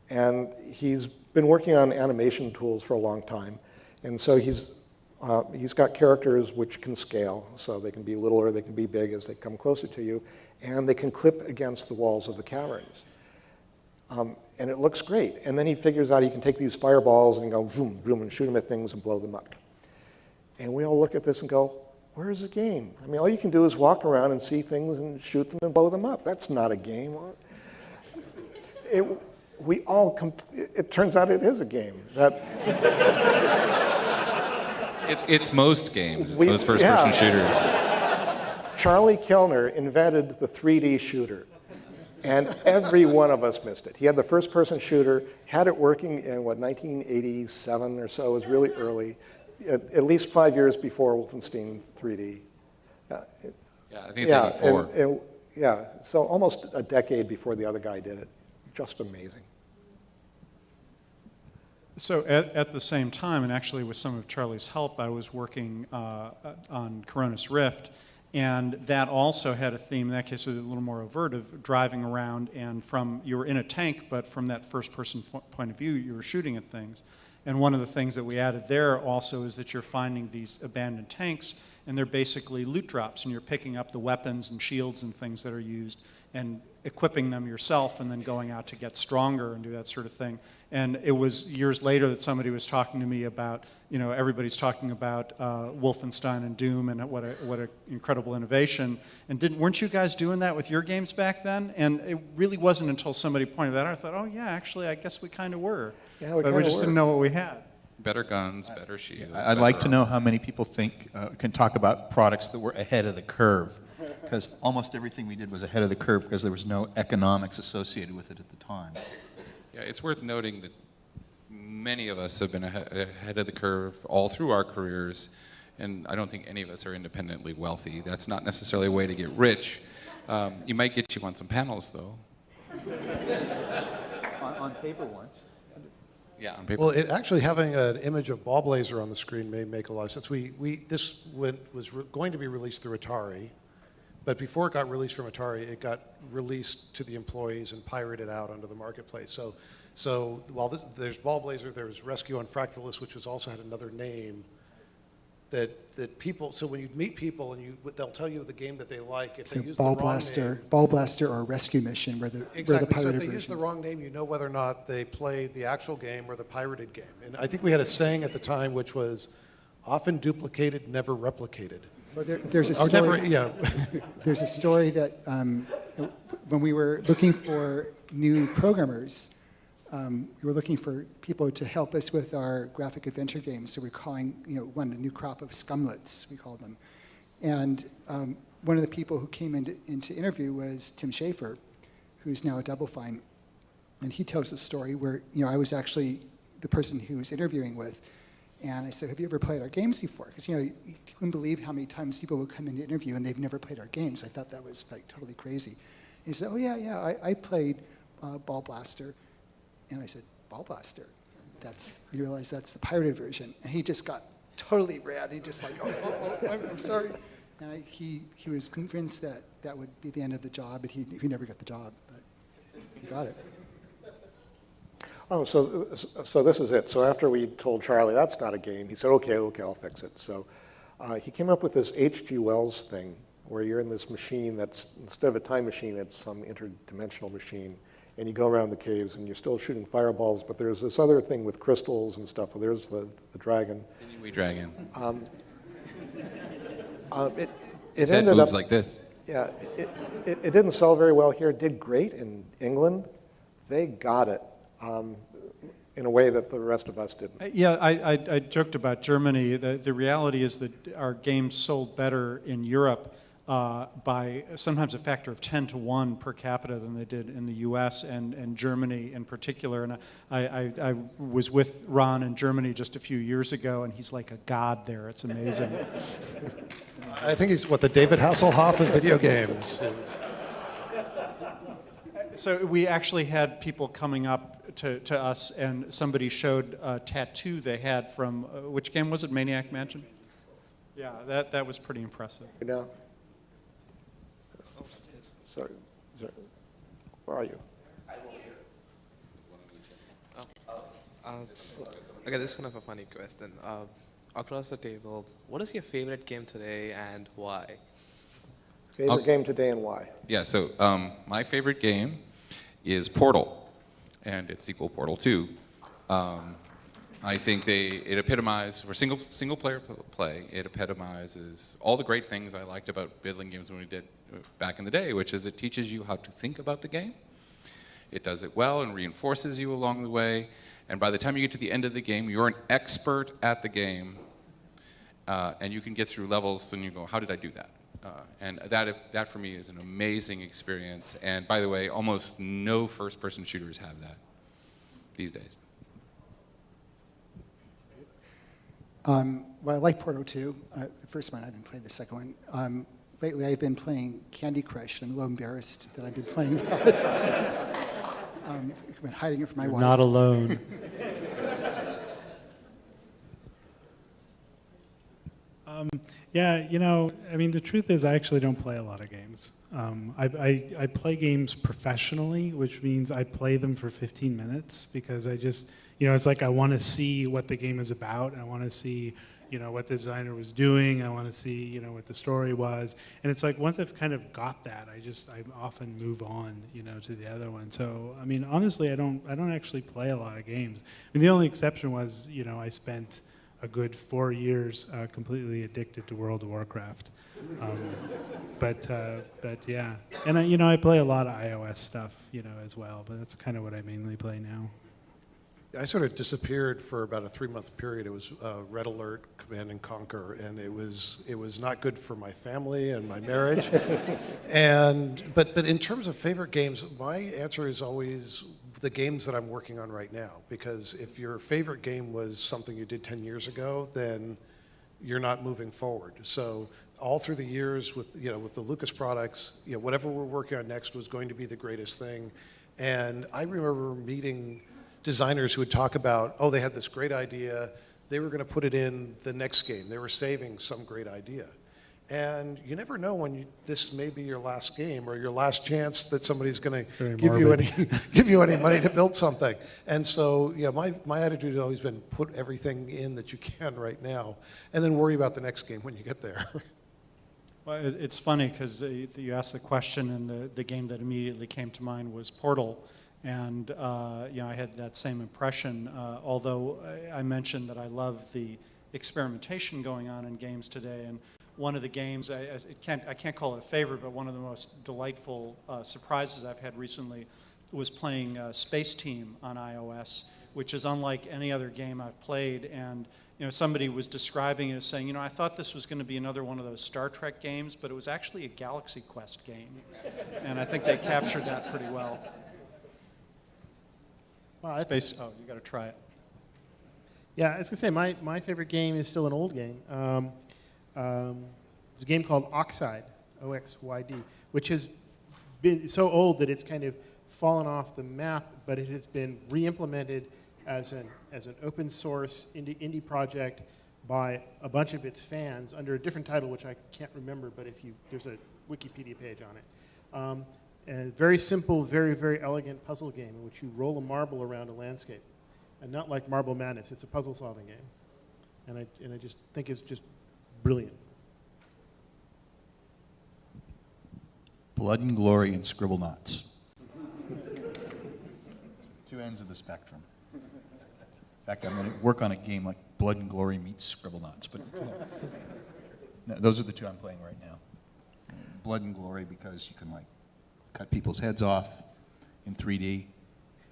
And he's been working on animation tools for a long time. And so he's got characters which can scale. So they can be little or they can be big as they come closer to you. And they can clip against the walls of the caverns. And it looks great. And then he figures out he can take these fireballs and go vroom, vroom, and shoot them at things and blow them up. And we all look at this and go, where's the game? I mean, all you can do is walk around and see things and shoot them and blow them up. That's not a game. It turns out it is a game. It's most games. It's most first-person shooters. Charlie Kellner invented the 3D shooter. And every one of us missed it. He had the first-person shooter, had it working in, 1987 or so. It was really early, at least 5 years before Wolfenstein 3D. I think it's 84. Yeah, so almost a decade before the other guy did it. Just amazing. So at the same time, and actually with some of Charlie's help, I was working on Coronis Rift. And that also had a theme, in that case it was a little more overt, of driving around and you were in a tank, but from that first person point of view, you were shooting at things. And one of the things that we added there also is that you're finding these abandoned tanks, and they're basically loot drops, and you're picking up the weapons and shields and things that are used and equipping them yourself and then going out to get stronger and do that sort of thing. And it was years later that somebody was talking to me about, you know, everybody's talking about Wolfenstein and Doom and what an incredible innovation. And weren't you guys doing that with your games back then? And it really wasn't until somebody pointed that out, I thought, oh yeah, actually, I guess we kind of were. Yeah, we but we just didn't know what we had. Better guns, better shields. I'd like to know how many people can talk about products that were ahead of the curve. Because almost everything we did was ahead of the curve because there was no economics associated with it at the time. Yeah, it's worth noting that many of us have been ahead of the curve all through our careers, and I don't think any of us are independently wealthy. That's not necessarily a way to get rich. You might get you on some panels, though. On paper once. Yeah, on paper. Well, actually having an image of Ballblazer on the screen may make a lot of sense. This was going to be released through Atari, but before it got released from Atari, it got released to the employees and pirated out onto the marketplace. So while there's Ballblazer, there's Rescue on Fractalus, which also had another name that people, so when you meet people and they'll tell you the game that they like, if they use the wrong name. Ball Blaster or Rescue Mission, where the pirated So if they versions. use the wrong name, you know whether or not they played the actual game or the pirated game. And I think we had a saying at the time which was, often duplicated, never replicated. Well, there's a story. There's a story that when we were looking for new programmers, we were looking for people to help us with our graphic adventure games. So we're calling, a new crop of scumlets, we called them. And one of the people who came in to interview was Tim Schafer, who's now at Double Fine. And he tells a story where, I was actually the person he was interviewing with. And I said, have you ever played our games before? Because, you couldn't believe how many times people would come in to interview and they've never played our games. I thought that was totally crazy. And he said, oh yeah, I played Ball Blaster. And I said, Ball Blaster? You realize that's the pirated version. And he just got totally red. He just I'm sorry. And he was convinced that would be the end of the job, but he never got the job, but he got it. Oh, so this is it. So after we told Charlie that's not a game, he said, okay, I'll fix it. So he came up with this H.G. Wells thing where you're in this machine that's, instead of a time machine, it's some interdimensional machine. And you go around the caves and you're still shooting fireballs, but there's this other thing with crystals and stuff. Well, there's the dragon. Sinewy dragon. It His head ended moves up like this. Yeah, it didn't sell very well here. It did great in England. They got it in a way that the rest of us didn't. Yeah, I joked about Germany. The reality is that our games sold better in Europe by sometimes a factor of 10 to 1 per capita than they did in the US and Germany in particular. And I was with Ron in Germany just a few years ago, and he's like a god there. It's amazing. I think he's what the David Hasselhoff of video games is. So we actually had people coming up to us, and somebody showed a tattoo they had from, which game was it, Maniac Mansion? Yeah, that was pretty impressive. You know? Sorry, where are you? Okay, this is kind of a funny question. Across the table, what is your favorite game today and why? Favorite game today and why? Yeah, so my favorite game is Portal, and its sequel, Portal 2. I think it epitomizes, for single player play, it epitomizes all the great things I liked about building games when we did back in the day, which is it teaches you how to think about the game. It does it well and reinforces you along the way. And by the time you get to the end of the game, you're an expert at the game. And you can get through levels and you go, how did I do that? And that for me is an amazing experience. And by the way, almost no first-person shooters have that these days. Well, I like Portal 2. The first one, I didn't play the second one. Lately, I've been playing Candy Crush, and I'm a little embarrassed that I've been playing that. I've been hiding it from my wife. Not alone. Yeah, you know, I mean, the truth is I actually don't play a lot of games. I play games professionally, which means I play them for 15 minutes because I just, you know, it's like I want to see what the game is about. I want to see, you know, what the designer was doing. I want to see, you know, what the story was. And it's like once I've kind of got that, I often move on, you know, to the other one. So, I mean, honestly, I don't actually play a lot of games. I mean, the only exception was, you know, I spent a good 4 years completely addicted to World of Warcraft. But yeah, and you know, I play a lot of iOS stuff, you know, as well, but that's kind of what I mainly play now. I sort of disappeared for about a 3-month period. It was Red Alert, Command and Conquer, and it was not good for my family and my marriage. But in terms of favorite games, my answer is always the games that I'm working on right now. Because if your favorite game was something you did 10 years ago, then you're not moving forward. So all through the years with the Lucas products, you know, whatever we're working on next was going to be the greatest thing. And I remember meeting designers who would talk about, oh, they had this great idea, they were going to put it in the next game, they were saving some great idea. And you never know when this may be your last game or your last chance that somebody's going to give you any money to build something. And so, yeah, my attitude has always been put everything in that you can right now, and then worry about the next game when you get there. Well, it's funny because you asked the question, and the game that immediately came to mind was Portal. And you know, I had that same impression, although I mentioned that I love the experimentation going on in games today. And one of the games, I can't call it a favorite, but one of the most delightful surprises I've had recently was playing Space Team on iOS, which is unlike any other game I've played. And you know, somebody was describing it as saying, you know, I thought this was going to be another one of those Star Trek games, but it was actually a Galaxy Quest game. And I think they captured that pretty well. Well, Space, oh, you got to try it. Yeah, I was going to say, my favorite game is still an old game. There's a game called Oxide, O-X-Y-D, which has been so old that it's kind of fallen off the map, but it has been re-implemented as an open source indie project by a bunch of its fans under a different title, which I can't remember, but there's a Wikipedia page on it. And very simple, very, very elegant puzzle game in which you roll a marble around a landscape. And not like Marble Madness, it's a puzzle-solving game. And I just think it's just brilliant. Blood and Glory and Scribble Knots. Two ends of the spectrum. In fact, I'm going to work on a game like Blood and Glory meets Scribble Knots. But no, those are the two I'm playing right now. Blood and Glory because you can like cut people's heads off in 3D,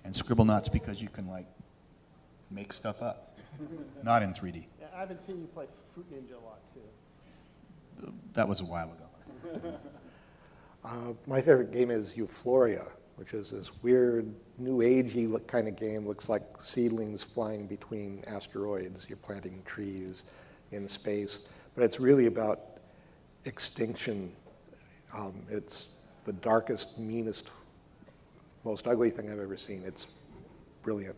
and Scribble Knots because you can like make stuff up, not in 3D. Yeah, I've been seeing you play Fruit Ninja a lot too. That was a while ago. My favorite game is Euphoria, which is this weird, new agey kind of game. Looks like seedlings flying between asteroids. You're planting trees in space, but it's really about extinction. It's the darkest, meanest, most ugly thing I've ever seen. It's brilliant.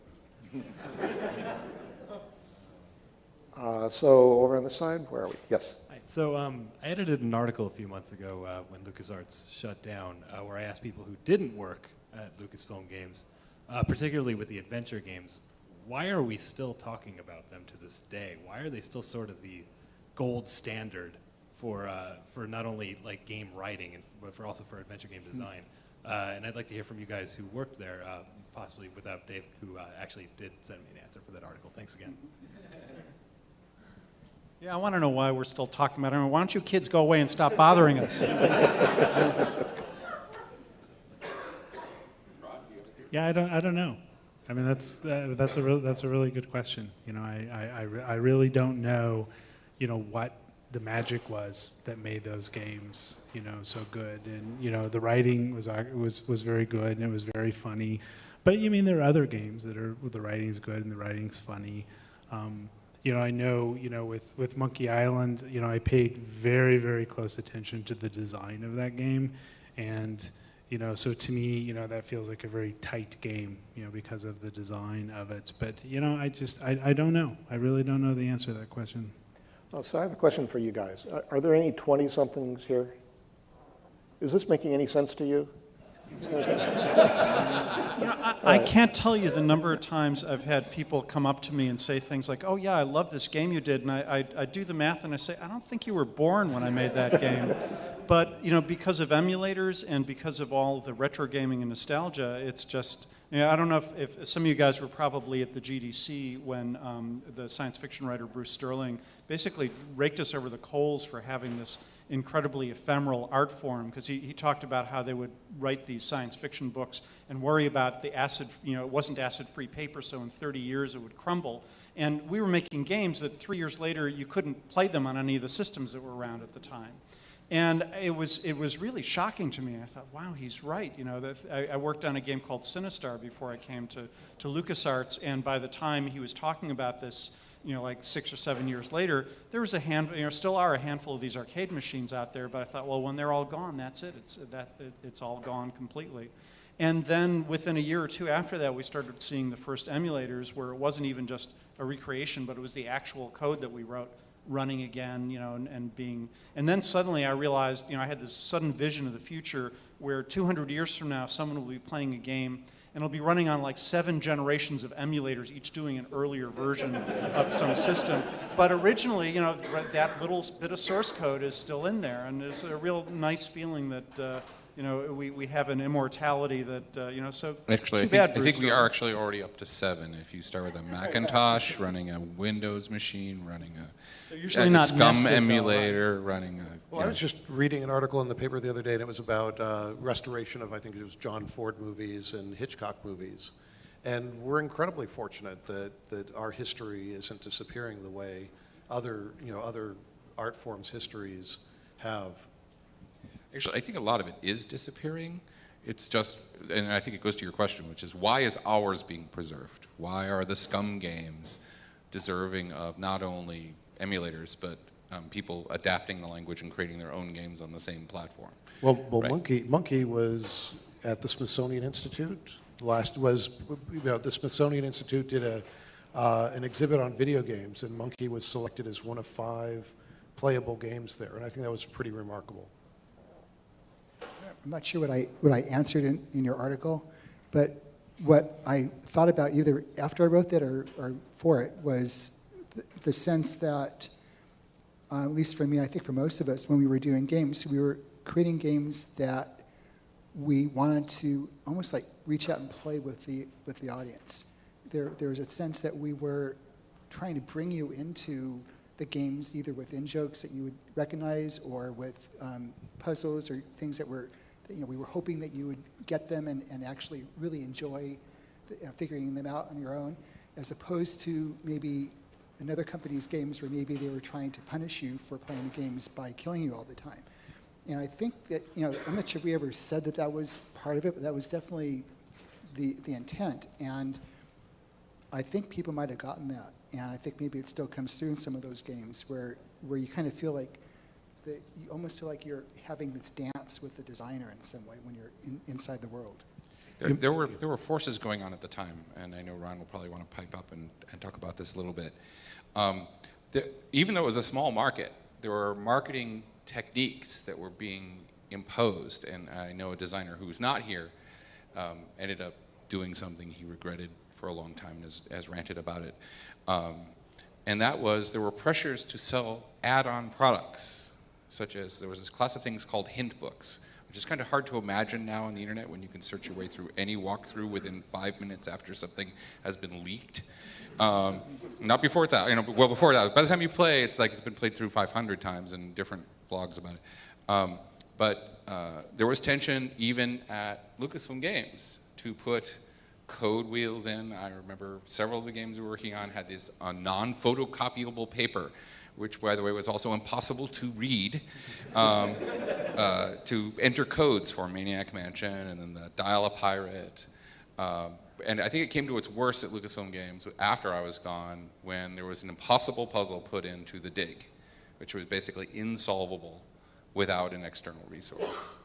So over on the side, where are we? Yes. Hi. So I edited an article a few months ago when LucasArts shut down, where I asked people who didn't work at Lucasfilm Games, particularly with the adventure games, why are we still talking about them to this day? Why are they still sort of the gold standard for not only like game writing, but for also for adventure game design? And I'd like to hear from you guys who worked there, possibly without Dave, who actually did send me an answer for that article. Thanks again. Yeah, I want to know why we're still talking about it. Why don't you kids go away and stop bothering us? Yeah, I don't know. I mean, that's a really good question. You know, I really don't know, you know, what the magic was that made those games, you know, so good. And you know, the writing was very good and it was very funny. But you mean there are other games that are the writing's good and the writing's funny. You know, I know, you know, with Monkey Island, you know, I paid very, very close attention to the design of that game. And, you know, so to me, you know, that feels like a very tight game, you know, because of the design of it. But, you know, I don't know. I really don't know the answer to that question. Oh, so I have a question for you guys. Are there any 20-somethings here? Is this making any sense to you? You know, I can't tell you the number of times I've had people come up to me and say things like, oh yeah, I love this game you did, and I do the math and I say, I don't think you were born when I made that game. But you know, because of emulators and because of all the retro gaming and nostalgia, it's just, you know, I don't know if some of you guys were probably at the GDC when the science fiction writer Bruce Sterling basically raked us over the coals for having this incredibly ephemeral art form, because he talked about how they would write these science fiction books and worry about the acid, you know, it wasn't acid-free paper, so in 30 years it would crumble. And we were making games that 3 years later you couldn't play them on any of the systems that were around at the time. And it was really shocking to me. I thought, wow, he's right. You know, I worked on a game called Sinistar before I came to LucasArts, and by the time he was talking about this, you know, like 6 or 7 years later, there was still are a handful of these arcade machines out there, but I thought, well, when they're all gone, that's it. It's all gone completely. And then within a year or two after that, we started seeing the first emulators where it wasn't even just a recreation, but it was the actual code that we wrote running again, you know, and then suddenly I realized, you know, I had this sudden vision of the future where 200 years from now, someone will be playing a game and it'll be running on like 7 generations of emulators, each doing an earlier version of some system. But originally, you know, that little bit of source code is still in there, and it's a real nice feeling that, you know, we have an immortality that, you know, so actually, too bad, I think we are actually already up to 7. If you start with a Macintosh, running a Windows machine, running a SCUM emulator, running a... Well, I was just reading an article in the paper the other day, and it was about restoration of, I think it was John Ford movies and Hitchcock movies. And we're incredibly fortunate that our history isn't disappearing the way other art forms' histories have. Actually, I think a lot of it is disappearing. It's just, and I think it goes to your question, which is why is ours being preserved? Why are the SCUM games deserving of not only emulators, but people adapting the language and creating their own games on the same platform? Well, right? Monkey was at the Smithsonian Institute. The Smithsonian Institute did an exhibit on video games, and Monkey was selected as one of 5 playable games there, and I think that was pretty remarkable. I'm not sure what I answered in your article, but what I thought about either after I wrote that or for it was the sense that, at least for me, I think for most of us, when we were doing games, we were creating games that we wanted to almost like reach out and play with the audience. There was a sense that we were trying to bring you into the games, either with in-jokes that you would recognize or with puzzles or things that were, we were hoping that you would get them and actually really enjoy figuring them out on your own, as opposed to maybe another company's games where maybe they were trying to punish you for playing the games by killing you all the time. And I think that, I'm not sure if we ever said that that was part of it, but that was definitely the intent. And I think people might have gotten that. And I think maybe it still comes through in some of those games where you kind of feel like, you almost feel like you're having this dance with the designer in some way when you're inside the world. There were forces going on at the time, and I know Ron will probably want to pipe up and talk about this a little bit. Even though it was a small market, there were marketing techniques that were being imposed, and I know a designer who's not here ended up doing something he regretted for a long time and has ranted about it. And that was, there were pressures to sell add-on products, such as there was this class of things called hint books, which is kind of hard to imagine now on the internet when you can search your way through any walkthrough within 5 minutes after something has been leaked. Not before it's out, well before it's out. By the time you play, it's like it's been played through 500 times in different blogs about it. But there was tension even at Lucasfilm Games to put code wheels in. I remember several of the games we were working on had this non-photocopyable paper, which, by the way, was also impossible to read, to enter codes for Maniac Mansion and then the Dial-A-Pirate. And I think it came to its worst at Lucasfilm Games after I was gone, when there was an impossible puzzle put into the dig, which was basically insolvable without an external resource.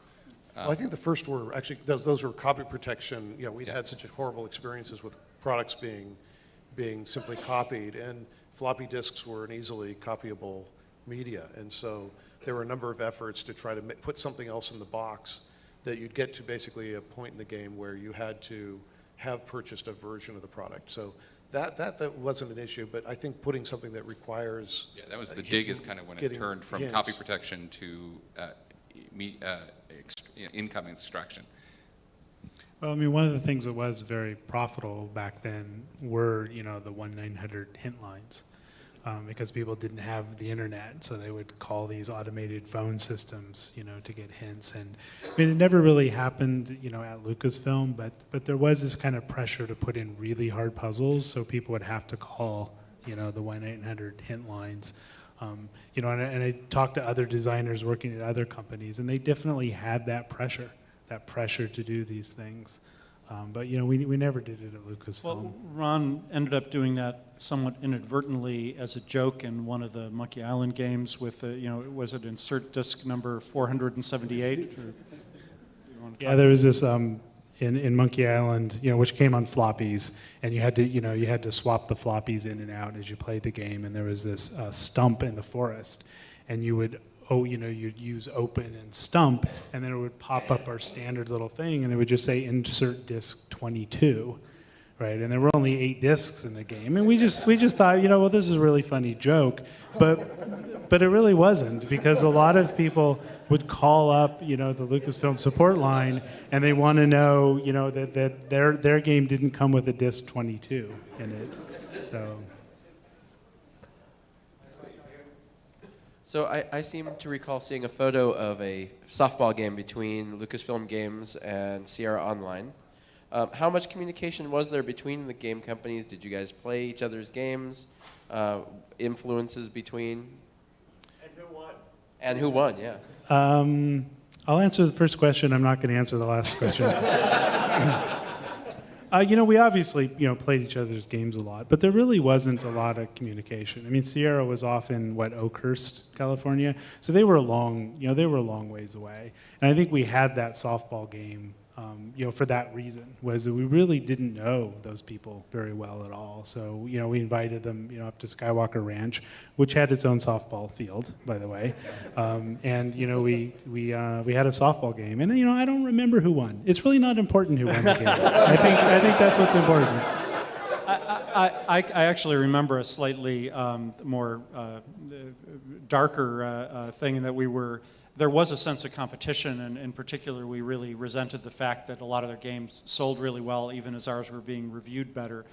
Well, I think the first were actually, those were copy protection. We'd had such horrible experiences with products being simply copied, and floppy disks were an easily copyable media. And so there were a number of efforts to try to put something else in the box that you'd get to basically a point in the game where you had to have purchased a version of the product. So that wasn't an issue, but I think putting something that requires... Yeah, that was the dig is kind of when it turned from copy protection to income extraction. Well, I mean, one of the things that was very profitable back then were, the 1-900 hint lines, because people didn't have the internet, so they would call these automated phone systems, to get hints. And I mean, it never really happened, at Lucasfilm, but there was this kind of pressure to put in really hard puzzles, so people would have to call, the 1-800 hint lines. And I talked to other designers working at other companies, and they definitely had that pressure to do these things. But we never did it at Lucasfilm. Well, Ron ended up doing that somewhat inadvertently as a joke in one of the Monkey Island games with, was it insert disc number 478? Yeah, there was this in Monkey Island, which came on floppies, and you had to swap the floppies in and out as you played the game. And there was this stump in the forest, and you would you'd use open and stump, and then it would pop up our standard little thing, and it would just say insert disc 22, right? And there were only 8 discs in the game, and we just thought, well, this is a really funny joke, but it really wasn't, because a lot of people would call up, the Lucasfilm support line, and they want to know, that their game didn't come with a disc 22 in it, so. So I seem to recall seeing a photo of a softball game between Lucasfilm Games and Sierra Online. How much communication was there between the game companies? Did you guys play each other's games? Influences between? And who won? And who won, yeah. I'll answer the first question. I'm not going to answer the last question. We obviously, played each other's games a lot, but there really wasn't a lot of communication. I mean, Sierra was off in, Oakhurst, California, so they were a long ways away. And I think we had that softball game for that reason, was that we really didn't know those people very well at all. So, we invited them, up to Skywalker Ranch, which had its own softball field, by the way. And, we had a softball game. And, I don't remember who won. It's really not important who won the game. I think that's what's important. I actually remember a slightly more darker thing in that there was a sense of competition, and in particular we really resented the fact that a lot of their games sold really well even as ours were being reviewed better.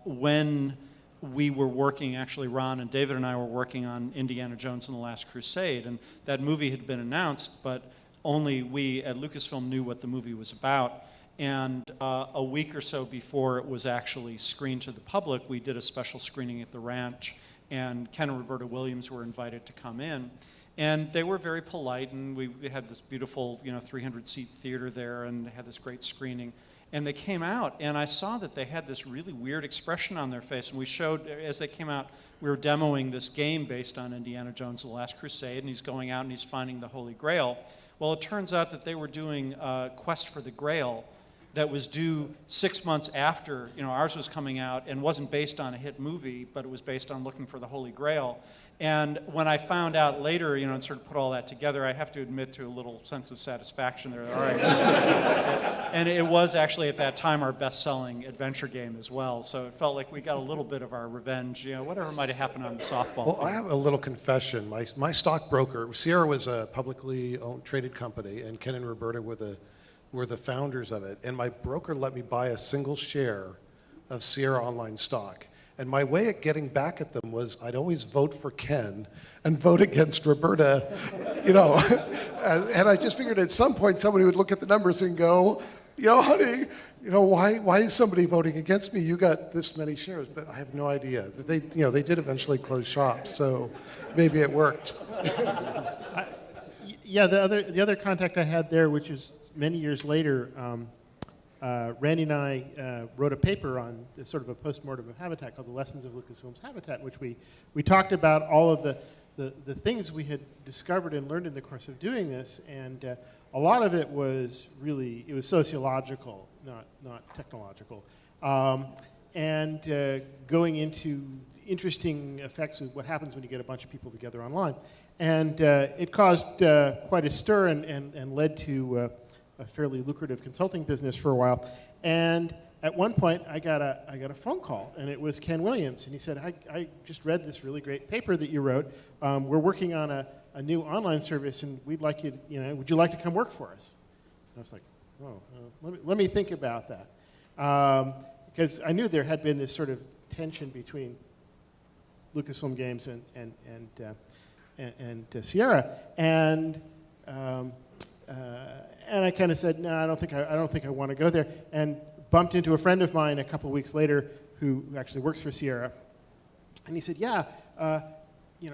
When we were working, actually Ron and David and I were working on Indiana Jones and the Last Crusade, and that movie had been announced, but only we at Lucasfilm knew what the movie was about. And a week or so before it was actually screened to the public, we did a special screening at the ranch, and Ken and Roberta Williams were invited to come in. And they were very polite, and we had this beautiful 300-seat theater there, and had this great screening. And they came out, and I saw that they had this really weird expression on their face. And we showed, as they came out, we were demoing this game based on Indiana Jones and the Last Crusade, and he's going out and he's finding the Holy Grail. Well, it turns out that they were doing a Quest for the Grail that was due 6 months after ours was coming out, and wasn't based on a hit movie, but it was based on looking for the Holy Grail. And when I found out later, and sort of put all that together, I have to admit to a little sense of satisfaction there. All right. And it was actually at that time our best-selling adventure game as well. So it felt like we got a little bit of our revenge, whatever might have happened on the softball. Well, I have a little confession. My stockbroker, Sierra was a publicly owned traded company, and Ken and Roberta were the founders of it. And my broker let me buy a single share of Sierra Online stock. And my way of getting back at them was I'd always vote for Ken and vote against Roberta, And I just figured at some point somebody would look at the numbers and go, honey, why is somebody voting against me? You got this many shares, but I have no idea. They did eventually close shop, so maybe it worked. The other contact I had there, which is many years later, Randy and I wrote a paper on sort of a postmortem of Habitat called The Lessons of Lucasfilm's Habitat, in which we talked about all of the things we had discovered and learned in the course of doing this, and a lot of it was sociological, not technological, and going into interesting effects of what happens when you get a bunch of people together online. And it caused quite a stir and led to a fairly lucrative consulting business for a while. And at one point, I got a phone call, and it was Ken Williams, and he said, I just read this really great paper that you wrote. We're working on a new online service, and we'd like you, would you like to come work for us? And I was like, let me think about that. Because I knew there had been this sort of tension between Lucasfilm Games and Sierra, and I kind of said, no, I don't think I want to go there, and bumped into a friend of mine a couple weeks later who actually works for Sierra, and he said, yeah,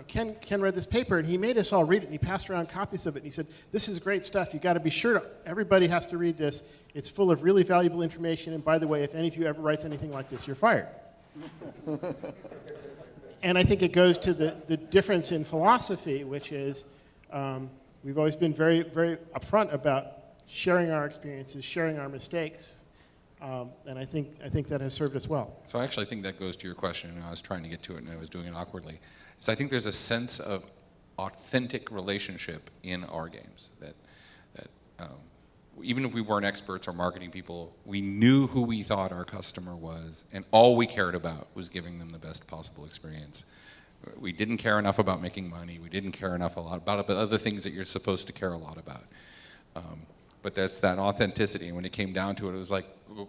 Ken read this paper, and he made us all read it, and he passed around copies of it, and he said, this is great stuff. You got to be sure everybody has to read this. It's full of really valuable information, and by the way, if any of you ever writes anything like this, you're fired. And I think it goes to the difference in philosophy, which is we've always been very, very upfront about sharing our experiences, sharing our mistakes, and I think that has served us well. So I actually think that goes to your question, and I was trying to get to it, and I was doing it awkwardly. So I think there's a sense of authentic relationship in our games that even if we weren't experts or marketing people, we knew who we thought our customer was, and all we cared about was giving them the best possible experience. We didn't care enough about making money. We didn't care enough a lot about other things that you're supposed to care a lot about. But that's that authenticity. And when it came down to it, it was like,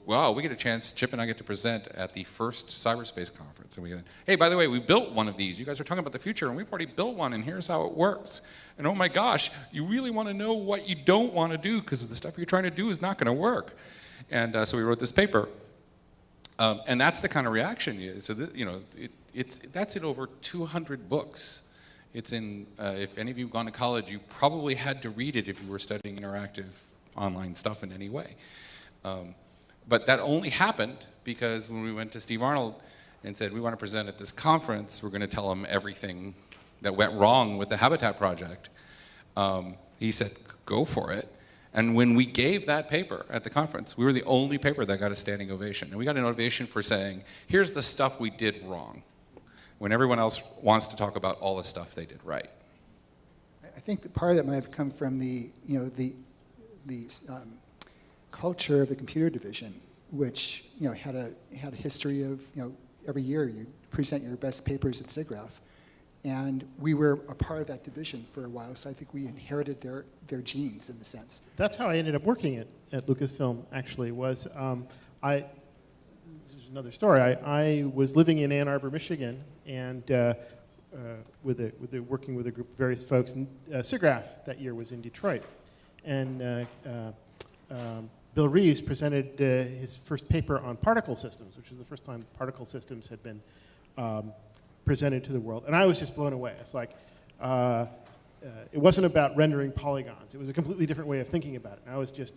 wow, we get a chance, Chip and I get to present at the first cyberspace conference. And we went, hey, by the way, we built one of these. You guys are talking about the future, and we've already built one, and here's how it works. And oh my gosh, you really want to know what you don't want to do, because the stuff you're trying to do is not going to work. And so we wrote this paper. And that's the kind of reaction. So that's in over 200 books. It's in, if any of you have gone to college, you probably had to read it if you were studying interactive online stuff in any way. But that only happened because when we went to Steve Arnold and said, we want to present at this conference, we're going to tell him everything that went wrong with the Habitat project. He said, go for it. And when we gave that paper at the conference, we were the only paper that got a standing ovation. And we got an ovation for saying, here's the stuff we did wrong, when everyone else wants to talk about all the stuff they did right. I think that part of that might have come from the culture of the computer division, which had a history of every year you present your best papers at SIGGRAPH, and we were a part of that division for a while. So I think we inherited their genes in a sense. That's how I ended up working at Lucasfilm. Actually, was this is another story. I was living in Ann Arbor, Michigan, and working with a group of various folks. And SIGGRAPH that year was in Detroit, and Bill Reeves presented his first paper on particle systems, which was the first time particle systems had been presented to the world. And I was just blown away. It's like, it wasn't about rendering polygons. It was a completely different way of thinking about it. And I was just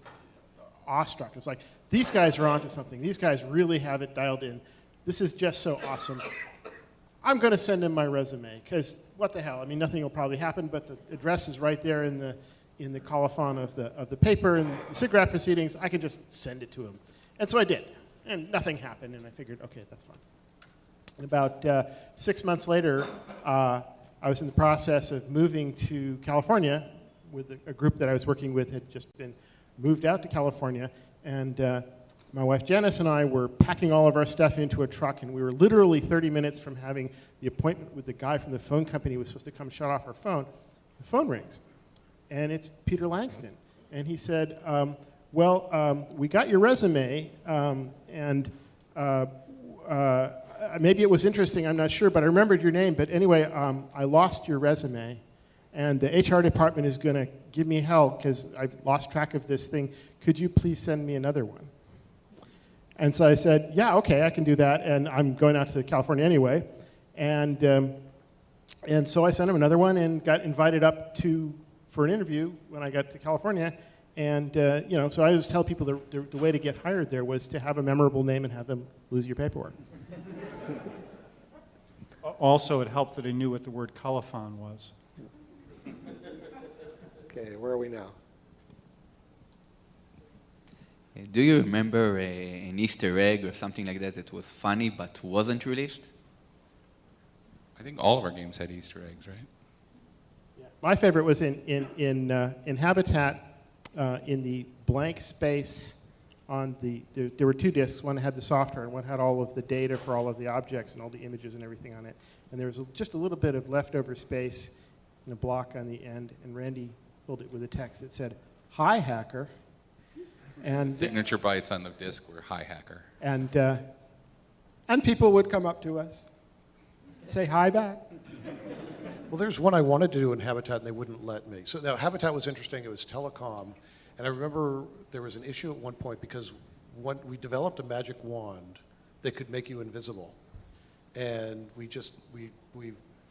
awestruck. It's like, these guys are onto something. These guys really have it dialed in. This is just so awesome. I'm going to send him my resume, because what the hell? I mean, nothing will probably happen, but the address is right there in the colophon of the paper and the SIGGRAPH proceedings. I could just send it to him. And so I did. And nothing happened, and I figured, okay, that's fine. And about 6 months later, I was in the process of moving to California with a group that I was working with had just been moved out to California. And my wife Janice and I were packing all of our stuff into a truck, and we were literally 30 minutes from having the appointment with the guy from the phone company who was supposed to come shut off our phone. The phone rings, and it's Peter Langston. And he said, we got your resume, and maybe it was interesting, I'm not sure, but I remembered your name. But anyway, I lost your resume, and the HR department is going to give me hell because I've lost track of this thing. Could you please send me another one? And so I said, yeah, okay, I can do that, and I'm going out to California anyway. And so I sent him another one and got invited up for an interview when I got to California. And so I always tell people the way to get hired there was to have a memorable name and have them lose your paperwork. Also, it helped that he knew what the word colophon was. Okay, where are we now? Do you remember an Easter egg or something like that that was funny but wasn't released? I think all of our games had Easter eggs, right? Yeah. My favorite was in Habitat, in the blank space on there were two disks. One had the software, and one had all of the data for all of the objects and all the images and everything on it. And there was just a little bit of leftover space in a block on the end, and Randy filled it with a text that said, "Hi, hacker." And signature bytes on the disk were "Hi, hacker." And people would come up to us, say hi back. Well, there's one I wanted to do in Habitat, and they wouldn't let me. So now Habitat was interesting. It was telecom. And I remember there was an issue at one point because we developed a magic wand that could make you invisible. And we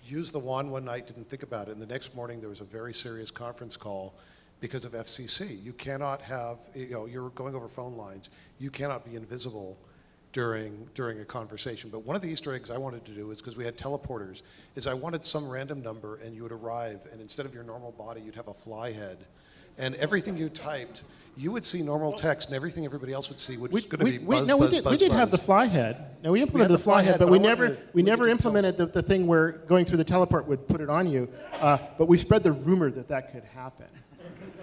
used the wand one night, didn't think about it. And the next morning there was a very serious conference call because of FCC. You cannot have, you're going over phone lines. You cannot be invisible during a conversation. But one of the Easter eggs I wanted to do is, because we had teleporters, is I wanted some random number and you would arrive, and instead of your normal body, you'd have a fly head. And everything you typed, you would see normal text, and everything everybody else would see was going to be buzz, buzz, buzz, we did have the fly head. No, we implemented the fly head, but we never implemented the thing where going through the teleport would put it on you. But we spread the rumor that could happen.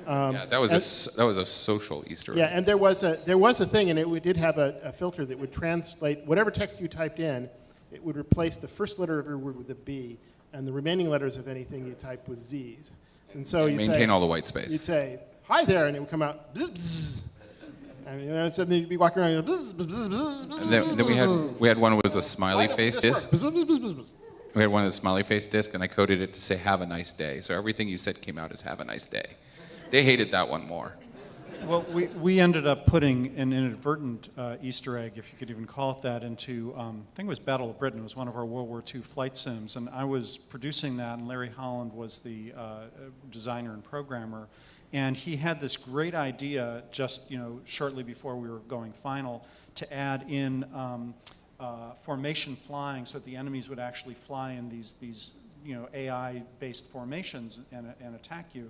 Yeah, that was a social Easter egg. Yeah, and there was a thing, and we did have a filter that would translate whatever text you typed in. It would replace the first letter of your word with a B, and the remaining letters of anything you typed with Z's. And so you maintain all the white space. You'd say, "Hi there," and it would come out, bzz, bzz. And suddenly you'd be walking around, bzz, bzz, bzz, bzz, and then we had one that was a smiley face disc. We had one of the smiley face disc, and I coded it to say "Have a nice day." So everything you said came out as "Have a nice day." They hated that one more. Well, we ended up putting an inadvertent Easter egg, if you could even call it that, into, I think it was Battle of Britain. It was one of our World War II flight sims, and I was producing that, and Larry Holland was the designer and programmer, and he had this great idea just shortly before we were going final to add in formation flying, so that the enemies would actually fly in these AI-based formations and attack you.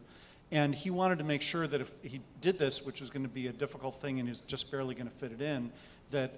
And he wanted to make sure that if he did this, which was going to be a difficult thing and he was just barely going to fit it in, that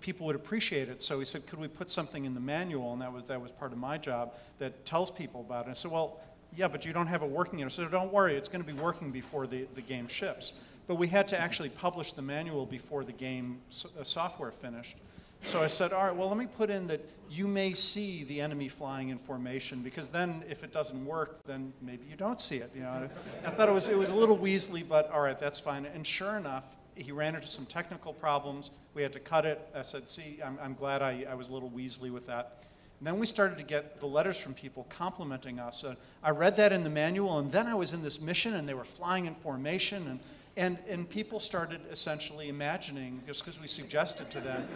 people would appreciate it. So he said, could we put something in the manual, and that was part of my job, that tells people about it. And I said, well, yeah, but you don't have it working yet. I said, don't worry, it's going to be working before the game ships. But we had to actually publish the manual before the game software finished. So I said, all right, well, let me put in that you may see the enemy flying in formation, because then if it doesn't work, then maybe you don't see it. You know, I thought it was a little weaselly, but all right, that's fine. And sure enough, he ran into some technical problems. We had to cut it. I said, see, I'm glad I was a little weaselly with that. And then we started to get the letters from people complimenting us. I read that in the manual, and then I was in this mission, and they were flying in formation, and people started essentially imagining, just because we suggested to them,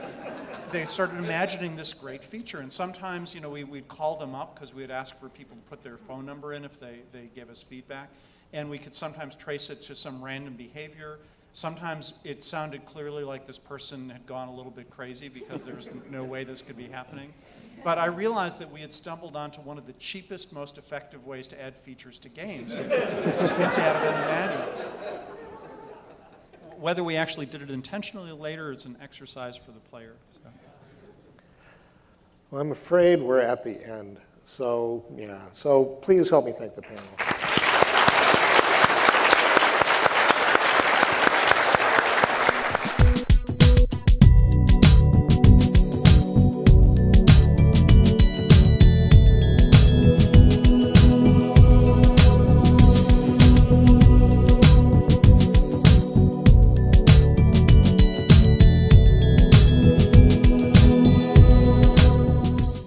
they started imagining this great feature. And sometimes, you know, we'd call them up because we'd ask for people to put their phone number in if they gave us feedback. And we could sometimes trace it to some random behavior. Sometimes it sounded clearly like this person had gone a little bit crazy because there was no way this could be happening. But I realized that we had stumbled onto one of the cheapest, most effective ways to add features to games. It's added in the manual. Whether we actually did it intentionally later, it's an exercise for the player. So. Well, I'm afraid we're at the end. So, yeah. So please help me thank the panel.